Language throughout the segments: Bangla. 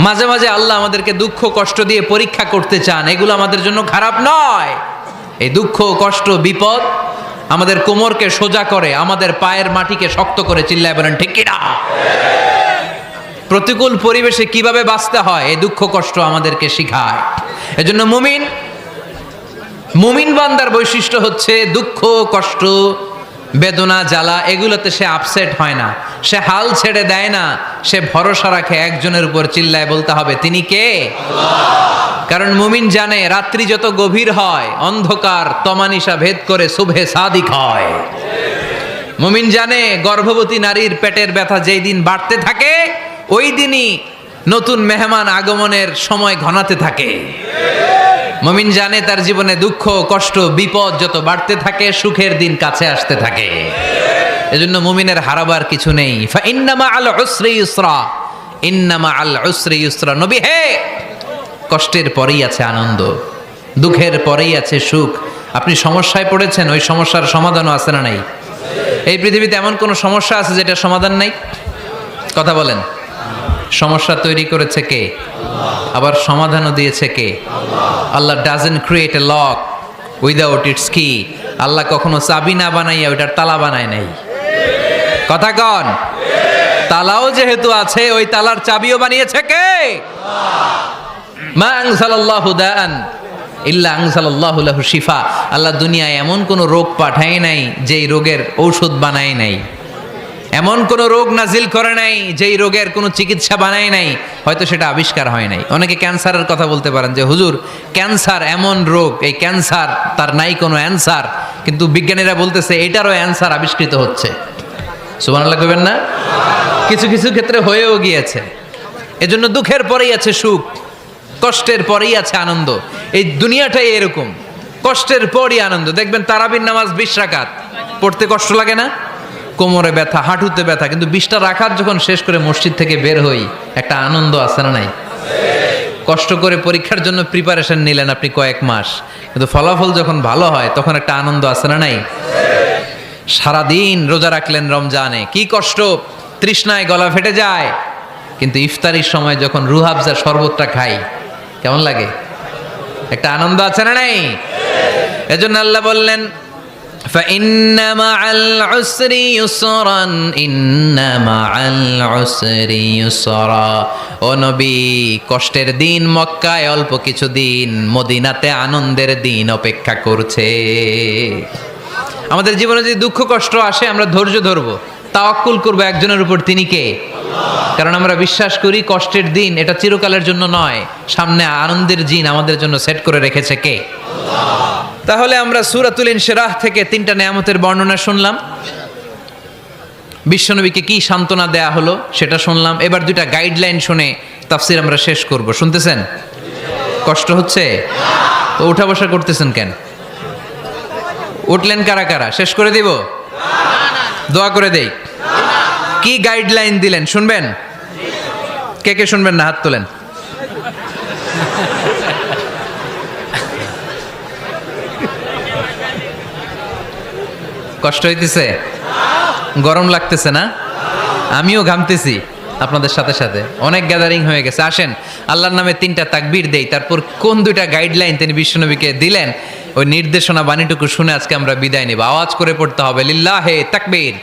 মাঝে মাঝে আল্লাহ আমাদেরকে দুঃখ কষ্ট দিয়ে পরীক্ষা করতে চান, এগুলো আমাদের জন্য খারাপ নয়। এই দুঃখ কষ্ট বিপদ আমাদের কোমরকে সোজা করে, আমাদের পায়ের মাটিকে শক্ত করে, চিল্লায় বলেন ঠিক কিনা? প্রতিকূল পরিবেশে কিভাবে বাঁচতে হয় এই দুঃখ কষ্ট আমাদেরকে শিখায়। এজন্য মুমিন বান্দার বৈশিষ্ট্য হচ্ছে দুঃখ কষ্ট বেদনা জ্বালা এগুলোতে সে আপসেট হয় না, সে হাল ছেড়ে দেয় না, সে ভরসা রাখে একজনের উপর, চিল্লায় বলতে হবে তিনি কে? কারণ মুমিন জানে রাত্রি যত গভীর হয় অন্ধকার তমানিসা ভেদ করে সুবহে সাদিক হয়। মুমিন জানে গর্ভবতী নারীর পেটের ব্যথা যেই দিন বাড়তে থাকে ওই দিনই নতুন মেহমান আগমনের সময় ঘনাতে থাকে। মুমিন জানে তার জীবনে দুঃখ কষ্ট বিপদ যত বাড়তে থাকে সুখের দিন কাছে আসতে থাকে। এজন্য মুমিনের হারাবার কিছু নেই। ফা ইন্নামা আল উসরি ইউসরা, ইন্নামা আল উসরি ইউসরা। নবী হে, কষ্টের পরেই আছে আনন্দ, দুঃখের পরেই আছে সুখ। আপনি সমস্যায় পড়েছেন, ওই সমস্যার সমাধানও আছে না নাই? এই পৃথিবীতে এমন কোন সমস্যা আছে যেটা সমাধান নাই? কথা বলেন। সমস্যা তৈরি করেছে কে? আবার সমাধানও দিয়েছে কে? Allah doesn't create a lock without its key. Allah কখনো চাবি না বানাইয়া ওইটার তালা বানায় নাই। কথা কন। তালাও যেহেতু আছে ওই তালার চাবিও বানিয়েছে কে? মা আনজালাল্লাহু দাআন ইল্লা আনজালাল্লাহু লাহু শিফা। আল্লাহ দুনিয়ায় এমন কোন রোগ পাঠায় নাই যেই রোগের ঔষধ বানায় নাই, এমন কোন রোগ নাজিল করে নাই যেই রোগের কোনো চিকিৎসা বানায় নাই, হয়তো সেটা আবিষ্কার হয় নাই। অনেকে ক্যান্সারের কথা বলতে পারেন যে হুজুর ক্যান্সার এমন রোগ, এই ক্যান্সার তার নাই কোনো অ্যান্সার, কিন্তু বিজ্ঞানীরা বলতেছে এটারও অ্যান্সার আবিষ্কৃত হচ্ছে। সুবহানাল্লাহ কইবেন না? কিছু কিছু ক্ষেত্রে হয়েও গিয়েছে। এজন্য দুঃখের পরেই আছে সুখ, কষ্টের পরেই আছে আনন্দ। এই দুনিয়াটাই এরকম, কষ্টের পরই আনন্দ। দেখবেন তারাবির নামাজ 20 রাকাত পড়তে কষ্ট লাগে না? কোমরে ব্যথা, হাঁটুতে ব্যথা, কিন্তু 20টা রাকাত যখন শেষ করে মসজিদ থেকে বের হই একটা আনন্দ আছে না নাই? কষ্ট করে পরীক্ষার জন্য প্রিপারেশন নিলেন আপনি কয়েক মাস, কিন্তু ফলাফল যখন ভালো হয় তখন একটা আনন্দ আছে না নাই? সারাদিন রোজা রাখলেন রমজানে, কি কষ্ট, তৃষ্ণায় গলা ফেটে যায়, কিন্তু ইফতারির সময় যখন রুহাবজা শরবতটা খাই কেমন লাগে? একটা আনন্দ আছে না নাই? এজন্য আল্লাহ বললেন فَإِنَّ مَعَ الْعُسْرِ يُسْرًا إِنَّ مَعَ الْعُسْرِ يُسْرًا। ও নবী, কষ্টের দিন মক্কায় অল্প কিছু দিন, মদিনাতে আনন্দের দিন অপেক্ষা করছে। আমাদের জীবনে যদি দুঃখ কষ্ট আসে আমরা ধৈর্য ধরবো, তাওয়াক্কুল করবো একজনের উপর, তিনি কে? কারণ আমরা বিশ্বাস করি কষ্টের দিন এটা চিরকালের জন্য নয়, সামনে আনন্দের দিন আমাদের জন্য সেট করে রেখেছে কে? তাহলে আমরা সূরাতুল ইনশিরাহ থেকে 3টা নেয়ামতের বর্ণনা শুনলাম, বিশ্বনবীকে কি সান্ত্বনা দেয়া হলো সেটা শুনলাম। এবার 2টা গাইডলাইন শুনে তাফসীর আমরা শেষ করব। শুনতেছেন? কষ্ট হচ্ছে তো উঠা বসা করতেছেন কেন? উঠলেন কারা কারা? শেষ করে দিব? দোয়া করে দেই। কি গাইডলাইন দিলেন শুনবেন? কে কে শুনবেন না হাত তোলেন। কষ্ট হইতেছে? গরম লাগতেছে না? আমিও ঘামতেছি আপনাদের সাথে সাথে। অনেক গ্যাদারিং হয়ে গেছে। আসেন আল্লাহর নামে 3টা তাকবীর দেই, তারপর কোন 2টা গাইডলাইন তিনি বিশ্বনবীকে দিলেন ওই নির্দেশনা বাণীটুকু শুনে আজকে আমরা বিদায় নেব। আওয়াজ করে পড়তে হবে লিল্লাহে তাকবীর,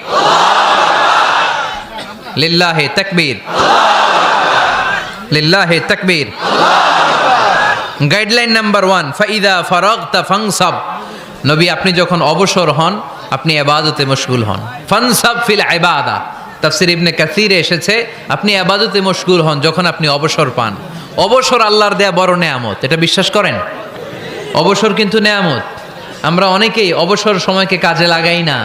লিল্লাহে তাকবীর, লিল্লাহে তাকবীর। গাইডলাইন নাম্বার 1, ফাইদা ফারাগতা ফানসাব। নবী আপনি যখন অবসর হন আপনি ইবাদতে মশগুল হন। ফানসাব ফিল ইবাদা, তাফসীর ইবনে কাসিরে এসেছে আপনি ইবাদতে মশগুল হন যখন আপনি অবসর পান। অবসর আল্লাহর দেয়া বড় নেয়ামত, এটা বিশ্বাস করেন? অবসর কিন্তু নেয়ামত। আমরা অনেকেই অবসর সময়কে কাজে লাগাই না,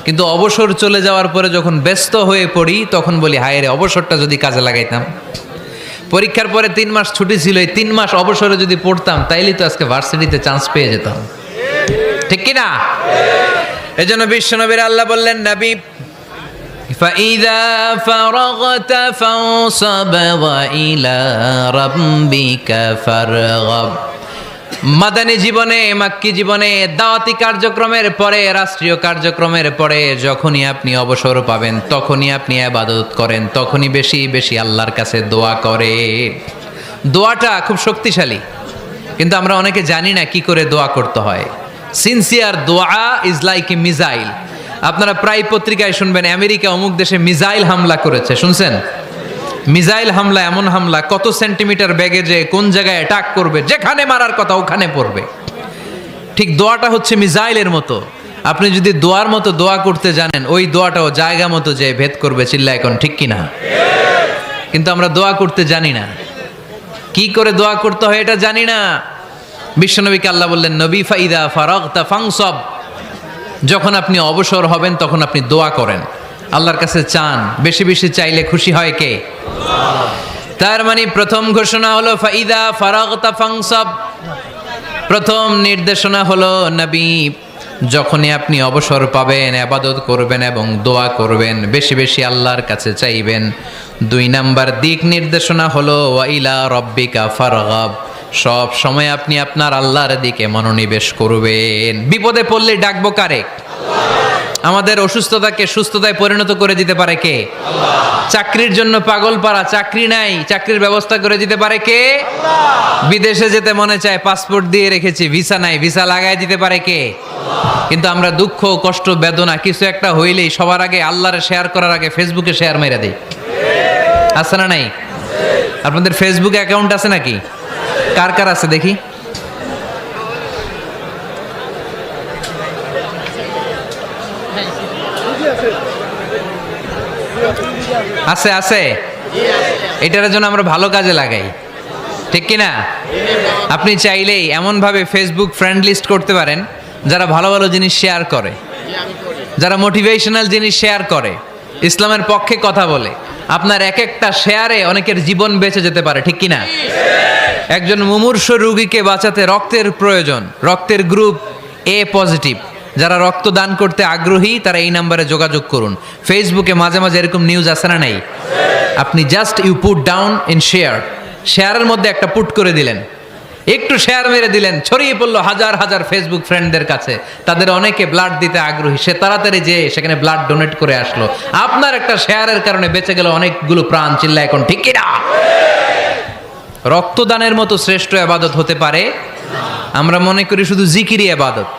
কিন্তু অবসর চলে যাওয়ার পরে যখন ব্যস্ত হয়ে পড়ি তখন বলি হায় রে অবসরটা যদি কাজে লাগাইতাম। পরীক্ষার পরে 3 মাস ছুটি ছিল, এই 3 মাস অবসরে যদি পড়তাম তাইলে তো আজকে ভার্সিটিতে চান্স পেয়ে যেতাম, ঠিক কি না? এজন্য বিশ্বনবীর আল্লাহ বললেন নবী ফাইদা ফারাগতা ফানসাব ওয়া ইলা রাব্বিকা ফারগাব। মাদানী জীবনে, মাক্কি জীবনে, দাওয়াতি কার্যক্রমের পরে, রাষ্ট্রীয় কার্যক্রমের পরে যখনই আপনি অবসর পাবেন তখনই আপনি ইবাদত করেন, তখনই বেশি বেশি আল্লাহর কাছে দোয়া করে। দোয়াটা খুব শক্তিশালী, কিন্তু আমরা অনেকে জানি না কি করে দোয়া করতে হয়। সিনসিয়ার দোয়া ইজ লাইক এ মিসাইল। আপনারা প্রায় পত্রিকায় শুনবেন আমেরিকা অমুক দেশে মিসাইল হামলা করেছে, শুনছেন? মিসাইল হামলা এমন হামলা, কত সেন্টিমিটার বেগে যে কোন জায়গায় অ্যাটাক করবে, যেখানে মারার কথা ওখানে পড়বে। ঠিক দোয়াটা হচ্ছে মিসাইলের মতো। আপনি যদি দোয়ার মতো দোয়া করতে জানেন, ওই দোয়াটাও জায়গা মতো যে ভেদ করবে। চিল্লা এখন ঠিক কিনা? কিন্তু আমরা দোয়া করতে জানি না, কি করে দোয়া করতে হয় এটা জানি না। বিশ্বনবীকে আল্লাহ বললেন, নবী ফাইদা ফারাগতা ফানসব, যখন আপনি অবসর হবেন তখন আপনি দোয়া করেন, আল্লাহর কাছে চান। বেশি বেশি চাইলে খুশি হয় কে? তার মানে প্রথম ঘোষণা হলো ফাইদা ফারাগতা ফানসব। প্রথম নির্দেশনা হলো নবী, যখনই আপনি অবসর পাবেন ইবাদত করবেন এবং দোয়া করবেন, বেশি বেশি আল্লাহর কাছে চাইবেন। 2 নাম্বার দিক নির্দেশনা হলো ওয়াইলা রব্বিকা ফারগাব, সব সময় আপনি আপনার আল্লাহর দিকে মনোনিবেশ করবেন। বিপদে পড়লে ডাকবো কারে? আমাদের অসুস্থতাকে সুস্থতায় পরিণত করে দিতে পারে কে? চাকরির জন্য পাগল পারা, চাকরি নাই, চাকরির ব্যবস্থা করে দিতে পারে কে? বিদেশে যেতে মনে চায়, পাসপোর্ট দিয়ে রেখেছি, ভিসা নাই, ভিসা লাগাই দিতে পারে কে? কিন্তু আমরা দুঃখ, কষ্ট, বেদনা কিছু একটা হইলেই সবার আগে আল্লাহরে শেয়ার করার আগে ফেসবুকে শেয়ার মেরে দিই। আছে না নাই? আপনাদের ফেসবুকে অ্যাকাউন্ট আছে নাকি? কার কার আছে দেখি? আছে আছে। এটার জন্য আমরা ভালো কাজে লাগাই, ঠিক কিনা? আপনি চাইলেই এমনভাবে ফেসবুক ফ্রেন্ড লিস্ট করতে পারেন যারা ভালো ভালো জিনিস শেয়ার করে, যারা মোটিভেশনাল জিনিস শেয়ার করে, ইসলামের পক্ষে কথা বলে। আপনার এক একটা শেয়ারে অনেকের জীবন বেঁচে যেতে পারে, ঠিক কিনা? একজন মুমূর্ষ রোগীকে বাঁচাতে রক্তের প্রয়োজন, রক্তের গ্রুপ এ পজিটিভ। যারা রক্ত দান করতে আগ্রহী তারা এই নাম্বারে যোগাযোগ করুন। ফেসবুকে মাঝে মাঝে এরকম নিউজ আসে না নাই? আপনি just you put down in share, শেয়ারের মধ্যে একটা পুট করে দিলেন, একটু শেয়ার মেরে দিলেন, ছড়িয়ে পড়লো হাজার হাজার ফেসবুক ফ্রেন্ডদের কাছে। তাদের অনেকে ব্লাড দিতে আগ্রহী, সে তাড়াতাড়ি যেয়ে সেখানে ব্লাড ডোনেট করে আসলো। আপনার একটা শেয়ারের কারণে বেঁচে গেল অনেকগুলো প্রাণ। চিল্লা এখন ঠিক কিনা? রক্তদানের মতো শ্রেষ্ঠ ইবাদত হতে পারে? আমরা মনে করি শুধু জিকিরি ইবাদত,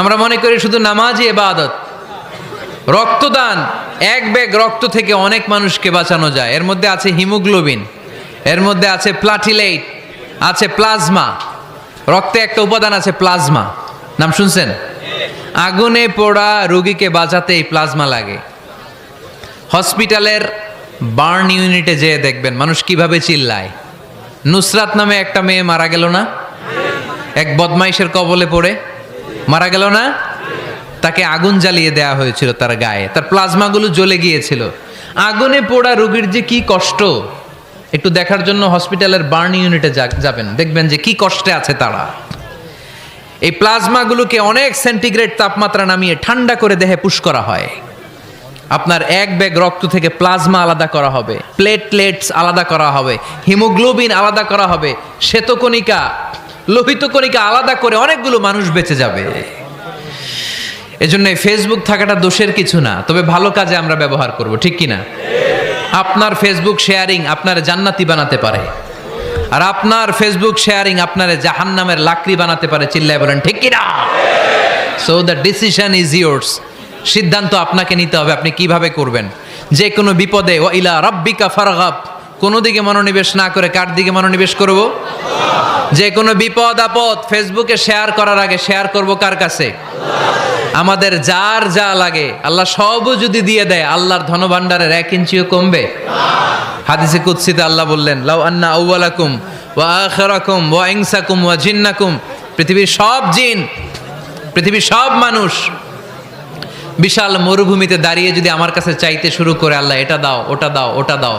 আমরা মনে করি শুধু নামাজি ইবাদত। রক্তদান, এক ব্যাগ রক্ত থেকে অনেক মানুষকে বাঁচানো যায়। এর মধ্যে আছে হিমোগ্লোবিন, এর মধ্যে আছে প্লাটিলেট, আছে প্লাজমা। রক্তে একটা উপাদান আছে প্লাজমা, নাম শুনছেন? আগুনে পোড়া রোগীকে বাঁচাতে এই প্লাজমা লাগে। হসপিটালের বার্ন ইউনিটে যেয়ে দেখবেন মানুষ কিভাবে চিল্লায়। নুসরাত নামে একটা মেয়ে মারা গেল না? এক বদমাইশের কবলে পড়ে মারা গেল না? তাকে আগুন জ্বালিয়ে দেওয়া হয়েছিল তার গায়ে, তার প্লাজমাগুলো জ্বলে গিয়েছিল। আগুনে পোড়া রোগীর যে কি কষ্ট, একটু দেখার জন্য হসপিটালের বার্ন ইউনিটে যাবেন, দেখবেন যে কি কষ্টে আছে তারা। এই প্লাজমাগুলোকে অনেক সেন্টিগ্রেড তাপমাত্রা নামিয়ে ঠান্ডা করে দেহে পুশ করা হয়। আপনার এক ব্যাগ রক্ত থেকে প্লাজমা আলাদা করা হবে, প্লেটলেটস আলাদা করা হবে, হিমোগ্লোবিন আলাদা করা হবে, শ্বেতকণিকা, লোহিত কণিকা আলাদা করে অনেকগুলো মানুষ বেঁচে যাবে। এজন্য ফেসবুক থাকাটা দোষের কিছু না, তবে ভালো কাজে আমরা ব্যবহার করব, ঠিক কিনা? আপনার ফেসবুক শেয়ারিং আপনার জান্নাতি বানাতে পারে, আর আপনার ফেসবুক শেয়ারিং আপনার জাহান্নামের লাকড়ি বানাতে পারে। চিল্লায় বলেন ঠিক কিনা? So the decision is yours. সিদ্ধান্ত আপনাকে নিতে হবে, আপনি কিভাবে করবেন। যে কোনো বিপদে ওয়াইলা রাব্বিকা ফারগাব, কোনো দিকে মনোনিবেশ না করে কার দিকে মনোনিবেশ করব? যে কোনো বিপদ আপদ ফেসবুকে শেয়ার করার আগে শেয়ার করব কার কাছে? আমাদের যার যা লাগে আল্লাহ সবও যদি দিয়ে দেয়, আল্লাহর ধনভাণ্ডারের 1 ইঞ্চিও কমবে? হাদিসে কুদসিতে আল্লাহ বললেন, লাউ আন্না আউওয়ালাকুম ওয়া আখিরাকুম ওয়া ইনসাকুম ওয়া জিন্নাকুম, পৃথিবীর সব জিন, পৃথিবীর সব মানুষ বিশাল মরুভূমিতে দাঁড়িয়ে যদি আমার কাছে চাইতে শুরু করে, আল্লাহ এটা দাও, ওটা দাও, ওটা দাও,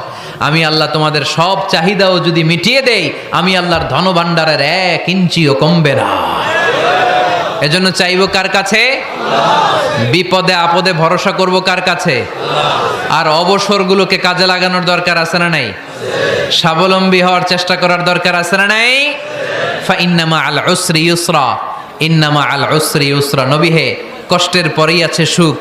আমি আল্লাহ তোমাদের সব চাহিদাও যদি মিটিয়ে দেই, আমি আল্লাহর ধনভাণ্ডারের 1 ইঞ্চিও কমবে না। এজন্য চাইবো কার কাছে? বিপদে আপদে ভরসা করব কার কাছে? আর অবসরগুলোকে কাজে লাগানোর দরকার আছে না নাই? স্বাবলম্বী হওয়ার চেষ্টা করার দরকার আছে না নাই? ফা ইন্নামা আল উসরি ইউসরা, ইন্নামা আল উসরি ইউসরা। নবী হে, কষ্টের পরেই আছে সুখ,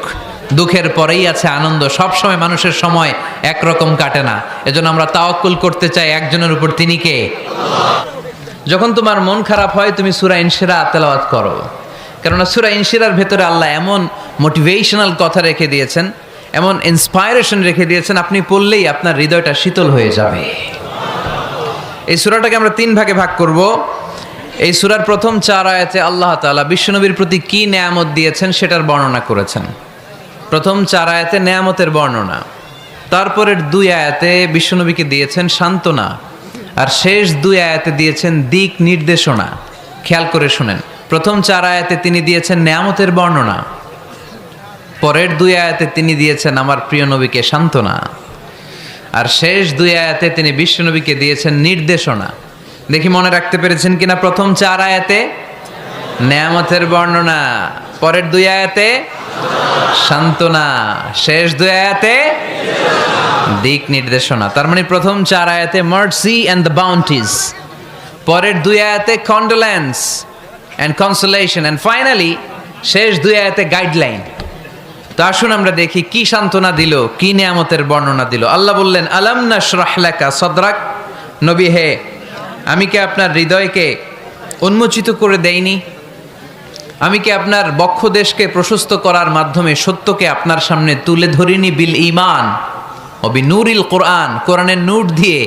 দুঃখের পরেই আছে আনন্দ। সব সময় মানুষের সময় একরকম কাটে না। এজন্য আমরা তাওয়াক্কুল করতে চাই একজনের উপর, তিনি কে? যখন তোমার মন খারাপ হয় তুমি সূরা ইনশিরাহ তেলাওয়াত করো, কেননা সূরা ইনশিরাহর ভেতরে আল্লাহ এমন মোটিভেশনাল কথা রেখে দিয়েছেন, এমন ইন্সপায়ারেশন রেখে দিয়েছেন, আপনি পড়লেই আপনার হৃদয়টা শীতল হয়ে যাবে। এই সূরাটাকে আমরা 3 ভাগে ভাগ করব। এই সূরার প্রথম 4 আয়াতে আল্লাহ তাআলা বিশ্বনবীর প্রতি কি নেয়ামত দিয়েছেন সেটার বর্ণনা করেছেন। প্রথম 4 আয়াতে নেয়ামতের বর্ণনা, তারপরের 2 আয়াতে বিশ্বনবীকে দিয়েছেন সান্ত্বনা, আর শেষ 2 আয়াতে দিয়েছেন দিক নির্দেশনা। খেয়াল করে শুনেন, প্রথম 4 আয়াতে তিনি দিয়েছেন নেয়ামতের বর্ণনা, পরের 2 আয়াতে তিনি দিয়েছেন আমার প্রিয় নবীকে সান্ত্বনা, আর শেষ 2 আয়াতে তিনি বিশ্বনবীকে দিয়েছেন নির্দেশনা। দেখি মনে রাখতে পেরেছেন কিনা? প্রথম 4 আয়াতে নেয়ামতের বর্ণনা, পরের 2 আয়াতে সান্ত্বনা, শেষ 2 আয়াতে দিক নির্দেশনা। তার মানে প্রথম 4 আয়াতে মার্সি এন্ড দ্য বাউন্টিজ, পরের 2 আয়াতে condolence and consolation, and finally শেষ 2 আয়াতে গাইডলাইন। তো আসুন আমরা দেখি কি সান্ত্বনা দিল, কি নিয়ামতের বর্ণনা দিল। আল্লাহ বললেন, আলাম নাশরাহ লাকা সাদরাক, নবী হে, আমি কি আপনার হৃদয়কে উন্মোচিত করে দেইনি? আমি কি আপনার বক্ষদেশকে প্রশস্ত করার মাধ্যমে সত্যকে আপনার সামনে তুলে ধরিনি? বিল ঈমান ও বিনূরিল কোরআন, কোরআনের নূর দিয়ে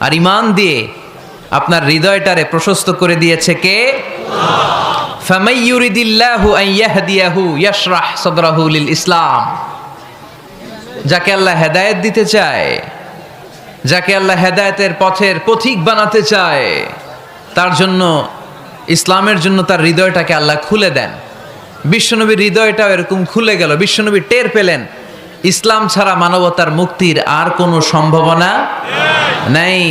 আর ঈমান দিয়ে আপনার হৃদয়টারে প্রশস্ত করে দিয়েছে কে? ফামাই ইউরিদিল্লাহু আন ইয়াহদিয়াহু ইয়াশরাহ সাদরাহু লিল ইসলাম। যাকে আল্লাহ হেদায়েত দিতে চায়, যাকে আল্লাহ হেদায়েতের পথের পথিক বানাতে চায়, তার জন্য, ইসলামের জন্য তার হৃদয়টাকে আল্লাহ খুলে দেন। বিশ্বনবীর হৃদয়টাও এরকম খুলে গেল। বিশ্বনবী টের পেলেন ইসলাম ছাড়া মানবতার মুক্তির আর কোনো সম্ভাবনা নেই।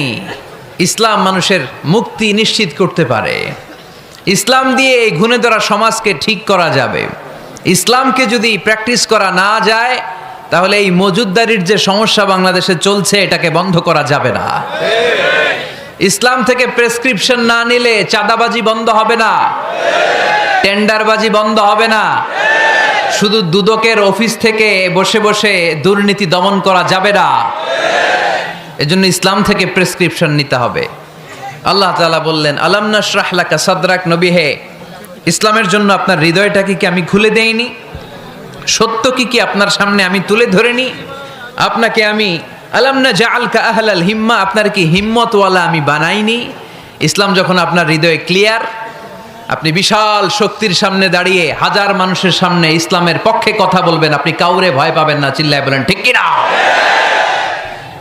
ইসলাম মানুষের মুক্তি নিশ্চিত করতে পারে। ইসলাম দিয়ে এই ঘুণে ধরা সমাজকে ঠিক করা যাবে। ইসলামকে যদি প্র্যাকটিস করা না যায়, তাহলে এই মজুদদারির যে সমস্যা বাংলাদেশে চলছে, এটাকে বন্ধ করা যাবে না। ইসলাম থেকে প্রেসক্রিপশন না নিলে চাঁদাবাজি বন্ধ হবে না, টেন্ডারবাজি বন্ধ হবে না, শুধু দুদকের অফিস থেকে বসে বসে দুর্নীতি দমন করা যাবে না। এজন্য ইসলাম থেকে প্রেসক্রিপশন নিতে হবে। আল্লাহ তাআলা বললেন, আলাম নাশরাহ লাকা সাদরাক, নবী হে, ইসলামের জন্য আপনার হৃদয়টাকে কি আমি খুলে দেইনি? সত্য কি আপনার সামনে আমি তুলে ধরিনি? আপনাকে আমি আলাম নাজআলকা আহলাল হিম্মা, আপনার কি হিম্মতওয়ালা আমি বানাইনি? ইসলাম যখন আপনার হৃদয়ে ক্লিয়ার, আপনি বিশাল শক্তির সামনে দাঁড়িয়ে হাজার মানুষের সামনে ইসলামের পক্ষে কথা বলবেন, আপনি কাউরে ভয় পাবেন না। চিল্লায় বলেন ঠিক কিনা?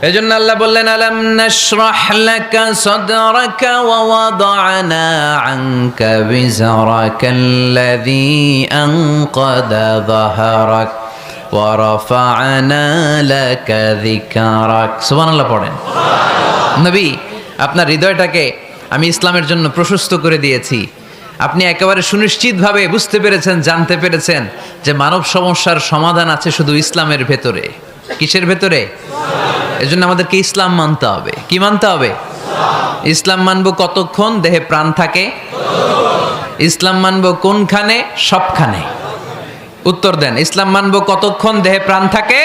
এজন্য আল্লাহ বললেন, আলাম নাশরাহ লাকা সাদরাকা ওয়া ওয়াদা'না আনকা বিজরাকাল্লাযী আনকাদা যাহরাক ওয়া রাফা'না লাকা যিকরাক। সুবহানাল্লাহ পড়েন। নবী, আপনার হৃদয়টাকে আমি ইসলামের জন্য প্রশস্ত করে দিয়েছি। আপনি একেবারে সুনিশ্চিতভাবে বুঝতে পেরেছেন, জানতে পেরেছেন যে মানব সমস্যার সমাধান আছে শুধু ইসলামের ভেতরে। কিসের ভেতরে? এজন্য আমাদেরকে ইসলাম মানতে হবে। কি মানতে হবে? ইসলাম মানবো কতক্ষণ দেহে প্রাণ থাকে? ইসলাম মানবো কোনখানে? সবখানে। উত্তর দেন, ইসলাম মানবো কতক্ষণ দেহে প্রাণ থাকে?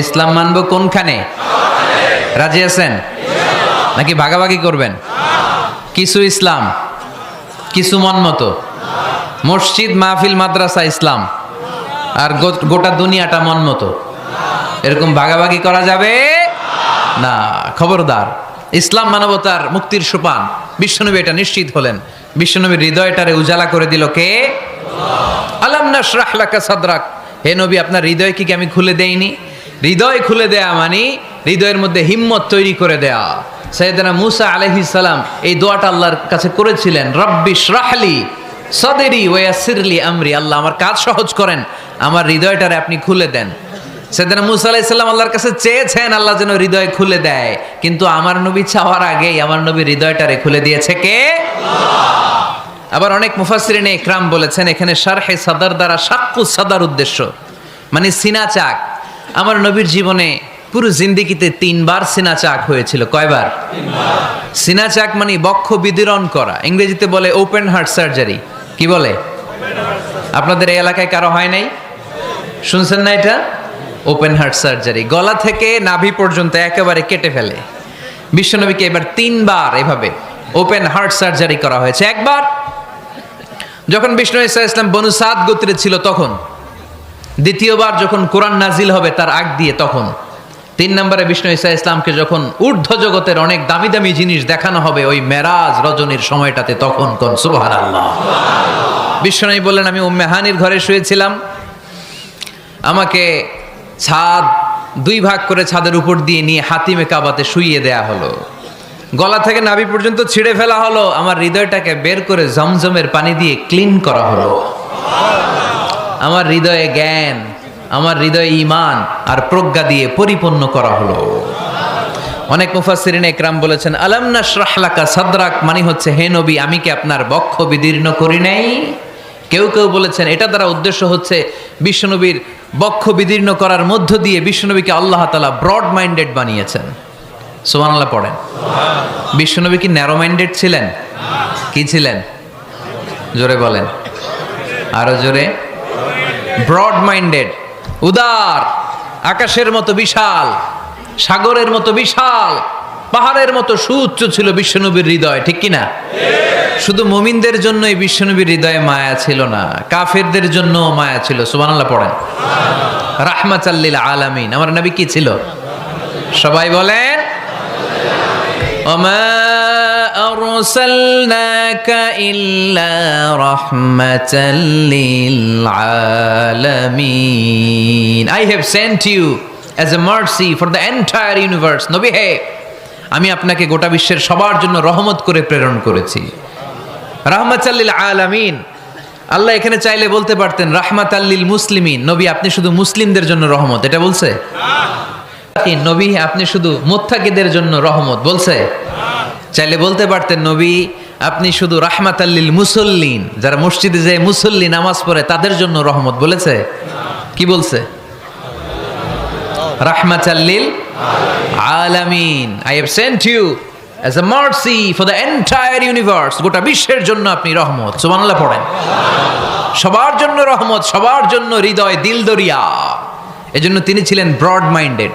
ইসলাম মানবো কোনখানে? রাজি আছেন নাকি ভাগাভাগি করবেন? কিছু ইসলাম, কিছু মন মতো। মসজিদ, মাহফিল, মাদ্রাসা ইসলাম, আর গোটা দুনিয়াটা মন মতো। এরকম ভাগাভাগি করা যাবে না, খবরদার। ইসলাম মানবতার মুক্তির সোপান। বিশ্বনবী এটা নিশ্চিত হলেন। বিশ্বনবীর হৃদয়টারে উজালা করে দিল কে? আলাম নাশরাহ লাকা সাদরাক, হে নবী, আপনার হৃদয় কি আমি খুলে দেইনি? হৃদয় খুলে দেয়া মানে হৃদয়ের মধ্যে হিম্মত তৈরি করে দেয়া। সাইয়েদনা মুসা আলাইহিস সালাম এই দোয়াটা আল্লাহর কাছে করেছিলেন, রব্বি শরাহলি সাদরি ওয়া ইয়াসসিরলি আমরি, আল্লাহ আমার কাজ সহজ করেন, আমার হৃদয়টারে আপনি খুলে দেন। সাইয়েদনা মুসা আলাইহিস সালাম আল্লাহর কাছে চেয়েছেন আল্লাহ যেন হৃদয় খুলে দেয়, কিন্তু আমার নবী চাওয়ার আগেই আমার নবীর হৃদয়টারে খুলে দিয়েছে কে? আল্লাহ। আবার অনেক মুফাসসিরিনে ইকরাম বলেছেন এখানে শারহে সাদর দ্বারা শাক্কু সাদর উদ্দেশ্য, মানে সিনা চাক। আমার নবীর জীবনে পুরো জিন্দেগিতে 3 বার সিনা চাক হয়েছিল। কয়বার? সিনা চাক মানে বক্ষ বিদীর্ণ করা, ইংরেজিতে বলে ওপেন হার্ট সার্জারি। কি বলে? আপনাদের এই এলাকায় কারো হয় নাই? শুনছেন না এটা? ওপেন হার্ট সার্জারি, গলা থেকে নাভি পর্যন্ত একেবারে কেটে ফেলে। বিশ্বনবীকে এবার 3 বার এভাবে ওপেন হার্ট সার্জারি করা হয়েছে। একবার যখন বিষ্ণু ঈসা ইসলাম বনু সাদ গোত্রে ছিল তখন, দ্বিতীয়বার যখন কোরআন নাজিল হবে তার আগ দিয়ে তখন, 3 নম্বরে বিষ্ণু ঈসা ইসলামকে যখন ঊর্ধ্ব জগতের অনেক দামি দামি জিনিস দেখানো হবে ওই মেরাজ রজনীর সময়টাতে, তখন কোন সুবহানাল্লাহ। বিশ্বনবী বললেন, আমি উম্মে হানির ঘরে শুয়েছিলাম, আমাকে ছাদ 2 ভাগ করে ছাদের উপর দিয়ে নিয়ে হাতিমে কাবাতে শুইয়ে দেয়া হলো, গলা থেকে নাভি পর্যন্ত ছিঁড়ে ফেলা হলো, আমার হৃদয়টাকে বের করে জমজমের পানি দিয়ে ক্লিন করা হলো, আমার হৃদয়ে জ্ঞান, আমার হৃদয়ে ঈমান আর প্রজ্ঞা দিয়ে পরিপূর্ণ করা হলো। অনেক মুফাসসিরিন একরাম বলেছেন, আলাম নাশরাহ লাকা সাদরাক মানে হচ্ছে, হে নবী আমি কি আপনার বক্ষ বিদীর্ণ করি নাই? কেউ কেউ বলেছেন এটা দ্বারা উদ্দেশ্য হচ্ছে বিশ্বনবীর বক্ষ বিদীর্ণ করার মধ্য দিয়ে বিশ্বনবীকে আল্লাহ তাআলা ব্রড মাইন্ডেড বানিয়েছেন। সুবহানাল্লাহ পড়েন। বিশ্বনবী কি ন্যারো মাইন্ডেড ছিলেন? কি ছিলেন? জোরে বলেন, আরো জোরে। ব্রড মাইন্ডেড, উদার, আকাশের মতো বিশাল, সাগরের মতো বিশাল, পাহাড়ের মতো সুউচ্চ ছিল বিশ্বনবীর হৃদয়, ঠিক কি না? শুধু মুমিনদের জন্যই বিশ্বনবীর হৃদয়ে মায়া ছিল না, কাফেরদের জন্য মায়া ছিল। সুবহানাল্লাহ পড়েন। রাহমাতাল লিল আলামিন, আমার নবী কি ছিল? সবাই বলেন, ওমা আরসালনাকা ইল্লা রাহমাতাল লিল আলামিন। I have sent you as a mercy for the entire universe. নবী হে, আমি আপনাকে গোটা বিশ্বের সবার জন্য রহমত করে প্রেরণ করেছি। রাহমাতাল লিল আলামিন, আল্লাহ এখানে চাইলে বলতে পারতেন রাহমাতাল লিল মুসলিমিন, নবী আপনি শুধু মুসলিমদের জন্য রহমত, এটা বলছে? নবী আপনি শুধু মুত্তাকিদের জন্য রহমত, বলছে? চাইলে বলতে পারতেন নবী আপনি শুধু রাহমাতাল লিল মুসল্লিন, যারা মসজিদে যায় মুসল্লি নামাজ পড়ে তাদের জন্য রহমত, বলেছে? কি বলছে? রাহমাতাল লিল আলামিন, I have sent you as a mercy for the entire universe, গোটা বিশ্বের জন্য আপনি রহমত। সুবহানাল্লাহ পড়েন। সবার জন্য রহমত, সবার জন্য হৃদয় দিল দরিয়া। এজন্য তিনি ছিলেন ব্রড মাইন্ডেড,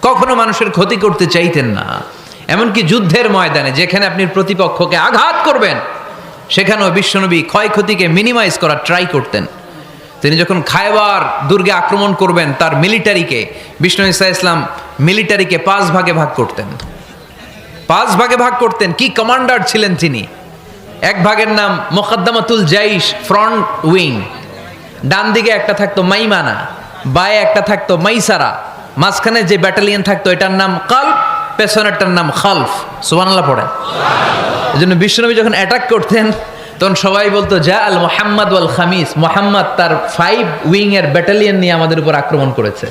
কখনো মানুষের ক্ষতি করতে চাইতেন না। এমনকি যুদ্ধের ময়দানে যেখানে আপনি প্রতিপক্ষকে আঘাত করবেন সেখানেও বিশ্বনবী ক্ষয়ক্ষতিকে মিনিমাইজ করার ট্রাই করতেন। তিনি যখন খায়বার দুর্গে আক্রমণ করবেন তার মিলিটারিকে, বিষ্ণু ঈসা ইসলাম মিলিটারিকে 5 ভাগে ভাগ করতেন। 5 ভাগে ভাগ করতেন। কি কমান্ডার ছিলেন তিনি! এক ভাগের নাম মুকদ্দমাতুল জাইশ, ফ্রন্ট উইং। ডান দিকে একটা থাকতো মাইমানা, বায়ে একটা থাকতো মাইসারা, মাঝখানে যে ব্যাটালিয়ন থাকতো এটার নাম কালব, পেছনেরটার নাম খালফ। সুবহানাল্লাহ পড়েন। এজন্য বিশ্বনবী যখন অ্যাটাক করতেন তখন সবাই বলতো যা আল মুহাম্মদ ওয়াল খামিস, মুহাম্মদ তার 5 উইং এর ব্যাটালিয়ন নিয়ে আমাদের উপর আক্রমণ করেছে।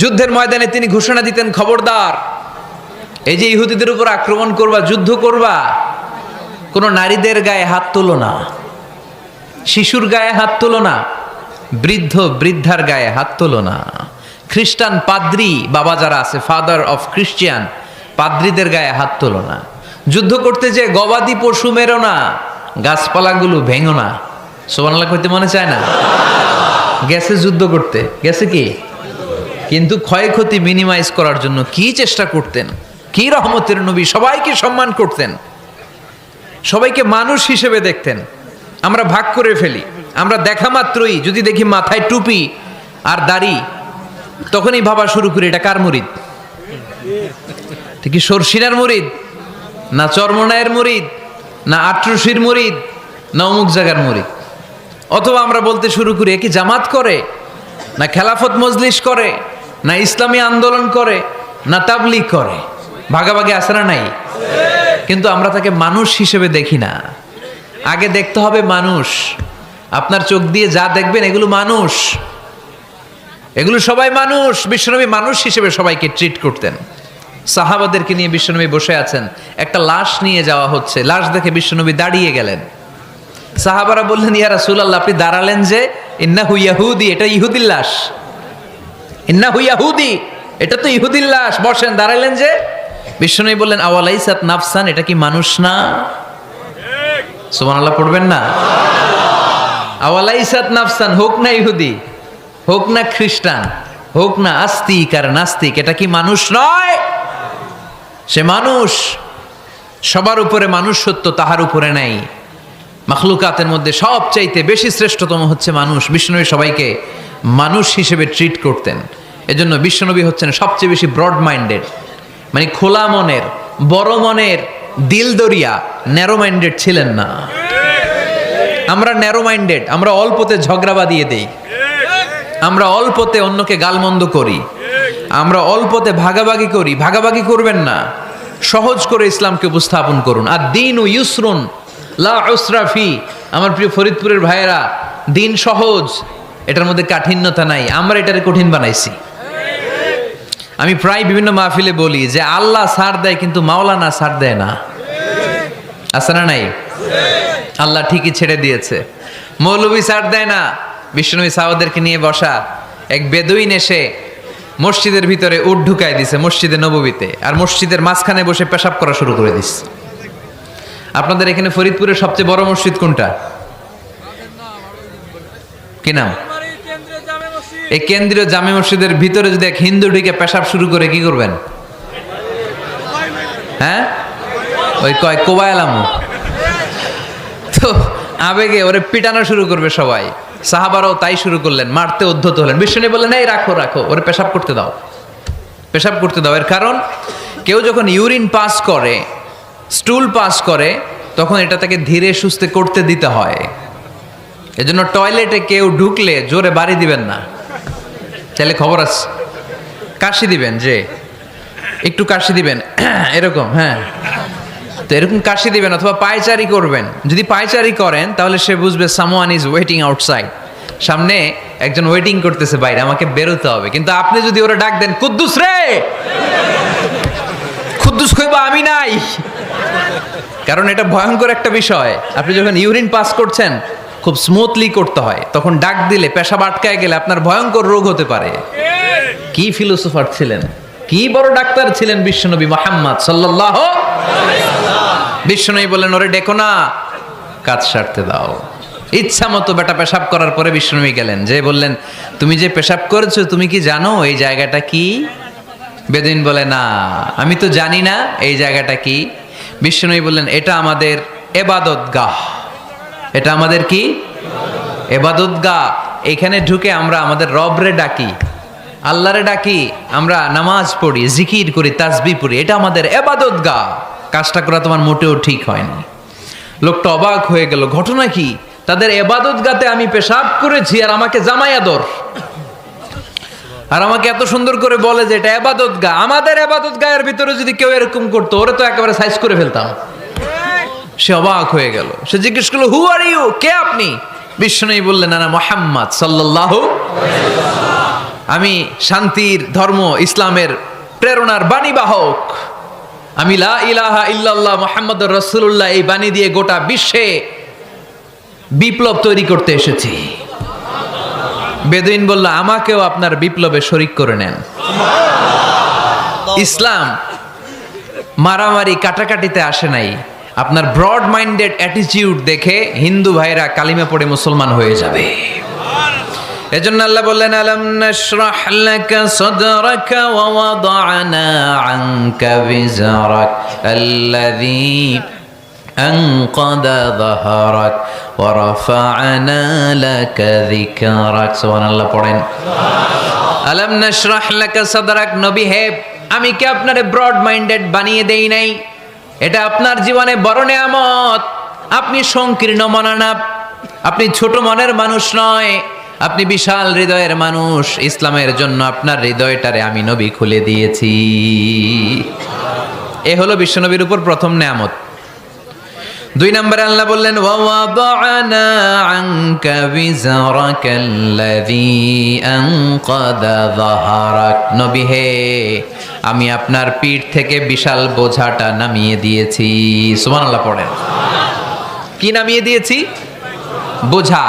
যুদ্ধের ময়দানে তিনি ঘোষণা দিতেন, খবরদার, এই যে ইহুদিদের উপর আক্রমণ করবা, যুদ্ধ করবা, কোনো নারীদের গায়ে হাত তোলো না, শিশুর গায়ে হাত তোলো না, বৃদ্ধ বৃদ্ধার গায়ে হাত তোলো না, খ্রিস্টান পাদ্রী বাবা যারা আছে, ফাদার অফ খ্রিস্টিয়ান, পাদ্রীদের গায়ে হাত তোলো না, যুদ্ধ করতে যে গবাদি পশু মেরো না, গাছপালাগুলো ভেঙো না। সুবহানাল্লাহ কইতে মনে চায় না? গেছে যুদ্ধ করতে, গেছে কি, কিন্তু ক্ষয়ক্ষতি মিনিমাইজ করার জন্য কি চেষ্টা করতেন! কি রহমতের নবী! সবাইকে সম্মান করতেন, সবাইকে মানুষ হিসেবে দেখতেন। আমরা ভাগ করে ফেলি, আমরা দেখা মাত্রই যদি দেখি মাথায় টুপি আর দাড়ি, তখনই ভাবা শুরু করি এটা কার মুরিদ? ঠিক সরসিনার মুরিদ, না চরমনায়ের মুরিদ, না আটরশির মুরিদ, না অমুক জায়গার মুরিদ। অথবা আমরা বলতে শুরু করি এ কি জামাত করে, না খেলাফত মজলিস করে, না ইসলামী আন্দোলন করে, না তাবলীগ করে। ভাগাভাগি আছে না নাই? কিন্তু আমরা তাকে মানুষ হিসেবে দেখি না। আগে দেখতে হবে মানুষ। আপনার চোখ দিয়ে যা দেখবেন এগুলো মানুষ, এগুলো সবাই মানুষ। বিশ্বনবী মানুষ হিসেবে সবাইকে ট্রিট করতেন। সাহাবাদেরকে নিয়ে বিশ্বনবী বসে আছেন, একটা লাশ নিয়ে যাওয়া হচ্ছে, লাশ দেখে বিশ্বনবী দাঁড়িয়ে গেলেন। সাহাবারা বললেন, ইয়া রাসূলুল্লাহ আপনি দাঁড়ালেন যে? ইন্নাহু ইয়াহুদি, এটা ইহুদির লাশ। ইন্নাহু ইয়াহুদি, এটা তো ইহুদির লাশ, বসেন। দাঁড়াইলেন যে? বিষ্ণু বললেন আওয়ালাইসাত নাফসান, এটা কি মানুষ না? সুবহানাল্লাহ পড়বেন না? আওয়ালাইসাত নাফসান, হোক না ইহুদি, হোক না খ্রিস্টান, হোক না আস্তিক আর নাস্তিক, এটা কি মানুষ নয়? সে মানুষ। সবার উপরে মানুষ সত্য, তাহার উপরে নাই। মাখলুকাতের মধ্যে সবচাইতে বেশি শ্রেষ্ঠতম হচ্ছে মানুষ। বিশ্বনবী সবাইকে মানুষ হিসেবে ট্রিট করতেন। এজন্য বিশ্বনবী হচ্ছেন সবচেয়ে বেশি ব্রড মাইন্ডেড, মানে খোলা মনের, বড় মনের, দিল দরিয়া। ন্যারো মাইন্ডেড ছিলেন না। আমরা ন্যারো মাইন্ডেড, আমরা অল্পতে ঝগড়া বাঁধিয়ে দেই, আমরা অল্পতে অন্যকে গালমন্দ করি, আমরা অল্পতে ভাগাভাগি করি। ভাগাভাগি করবেন না, সহজ করে ইসলামকে উপস্থাপন করুন। আর দিন ও ইউসরুন লা উসরা ফি। আমার প্রিয় ফরিদপুরের ভাইয়েরা, দিন সহজ, এটার মধ্যে কাঠিন্যতা নাই। আমরা এটারে কঠিন বানাইছি। আমি প্রায় বিভিন্ন মাহফিলে বলি যে আল্লাহ ছাড় দেয় কিন্তু মাওলানা ছাড় দেয় না। আছে না নাই? আল্লাহ ঠিকই ছেড়ে দিয়েছে। মৌলভী ছাড় দেয় না। বিশ্বনবী সাহাবাদেরকে নিয়ে বসা এক বেদুইন এসে মসজিদের ভিতরে উট ঢুকায় দিছে, মসজিদে নববীতে, আর মসজিদের মাঝখানে বসে পেশাব করা শুরু করে দিস। আপনাদের এখানে ফরিদপুরের সবচেয়ে বড় মসজিদ কোনটা? কি নাম? এই কেন্দ্রীয় জামে মসজিদের ভিতরে যদি এক হিন্দু ঢুকে পেশাব শুরু করে কি করবেন? হ্যাঁ, ওই কয় কোবায়ালামু। তো আবেগে ওরে পিটানো শুরু করবে সবাই। সাহাবারাও তাই শুরু করলেন, মারতে উদ্ধত হলেন। বিষ্ণু বললেন এই রাখো রাখো, ওরে পেশাব করতে দাও, পেশাব করতে দাও। এর কারণ কেউ যখন ইউরিন পাস করে, স্টুল পাস করে, তখন এটা তাকে ধীরে সুস্থে করতে দিতে হয়। এজন্য টয়লেটে কেউ ঢুকলে জোরে বাড়ি দিবেন না। চাইলে খবর আছে, কাশি দিবেন, যে একটু কাশি দিবেন এরকম। হ্যাঁ, তো এরকম কাশি দিবেন, অথবা পায়চারি করবেন। যদি পায়চারি করেন তাহলে সে বুঝবে সামওয়ান ইজ ওয়েটিং আউটসাইড, সামনে একজন ওয়েটিং করতেছে বাইরে, আমাকে বেরোতে হবে। কিন্তু আপনি যদি ওরা ডাক দেন কুদ্দুস রে, কুদ্দুস কইবা আমি নাই, কারণ এটা ভয়ঙ্কর একটা বিষয়। আপনি যখন ইউরিন পাস করছেন খুব স্মুথলি করতে হয়, তখন ডাক দিলে পেশাব আটকায় গেলে আপনার ভয়ঙ্কর রোগ হতে পারে। কি ফিলোসোফার ছিলেন, কি বড় ডাক্তার ছিলেন বিশ্বনবী মুহাম্মদ সাল্লাল্লাহু আলাইহি ওয়াসাল্লাম। বিশ্বনবী বললেন ওরে ডেকো না, কাজ সারতে দাও। ইচ্ছা মতো বেটা পেশাব করার পরে বিশ্বনবী গেলেন, যে বললেন তুমি যে পেশাব করেছো তুমি কি জানো এই জায়গাটা কি? বেদুইন বলে না, আমি তো জানি না এই জায়গাটা কি। বিশ্বনবী বললেন এটা আমাদের ইবাদতগাহ। এটা আমাদের কি? ইবাদতগাহ। এখানে ঢুকে আমরা আমাদের রবরে ডাকি, আল্লাহরে ডাকি, আমরা নামাজ পড়ি, জিকির করি, তাসবিহ পড়ি। এটা আমাদের ইবাদতগাহ। কাজটা করা তোমার মোটেও ঠিক হয়নি। লোকটা অবাক হয়ে গেল, ঘটনা কি? তাদের ইবাদতগাহতে আমি পেশাব করেছি আর আমাকে জামাই আদর, আর আমাকে এত সুন্দর করে বলে যে এটা ইবাদতগাহ। আমাদের ইবাদতগাহের ভিতরে যদি কেউ এরকম করতো, ওরে তো একেবারে সাইজ করে ফেলতাম। সে অবাক হয়ে গেল। সে জিজ্ঞেস করলো হু আর ইউ, কে আপনি? বিশ্বনবী বললেন আনা মুহাম্মদ সাল্লাল্লাহু আলাইহি ওয়াসাল্লাম, আমি শান্তির ধর্ম ইসলামের প্রেরণার বাণীবাহক। আমি লা ইলাহা ইল্লাল্লাহ মুহাম্মাদুর রাসূলুল্লাহ এই বাণী দিয়ে গোটা বিশ্বে বিপ্লব তৈরি করতে এসেছি। বেদুইন বলল আমাকেও আপনার বিপ্লবে শরীক করে নেন। ইসলাম মারামারি কাটাকাটিতে আসে নাই। আপনার ব্রড মাইন্ডেড অ্যাটিটিউড দেখে হিন্দু ভাইরা কালিমা পড়ে মুসলমান হয়ে যাবে। এজন্য আল্লাহ বললেন আলাম নাশরাহ লাকা সাদরাকা ওয়া ওয়াদা'না আনকা বিজরাক আল্লাযী আনকাদা যাহরাক ওয়া রাফা'না লাকা যিকরাক। সুবহানাল্লাহ পড়েন। আলাম নাশরাহ লাকা সাদরাক, নবী হে আমি কি আপনারে ব্রড মাইন্ডেড বানিয়ে দেই নাই? এটা আপনার জীবনে বড় নেয়ামত। আপনি সংকীর্ণ মনা না, আপনি ছোট মনের মানুষ নয়, আপনি বিশাল হৃদয়ের মানুষ। ইসলামের জন্য আপনার হৃদয়টারে আমি নবী খুলে দিয়েছি। এ হলো বিশ্বনবীর উপর প্রথম নেয়ামত। 2 নম্বরে আল্লাহ বললেন ওয়া ওয়াদা'না আনকা বিজরাকাল্লাযী আনকাদা যাহরাক, নবী হে আমি আপনার পিঠ থেকে বিশাল বোঝাটা নামিয়ে দিয়েছি। সুবহানাল্লাহ পড়েন। কি নামিয়ে দিয়েছি? বোঝা।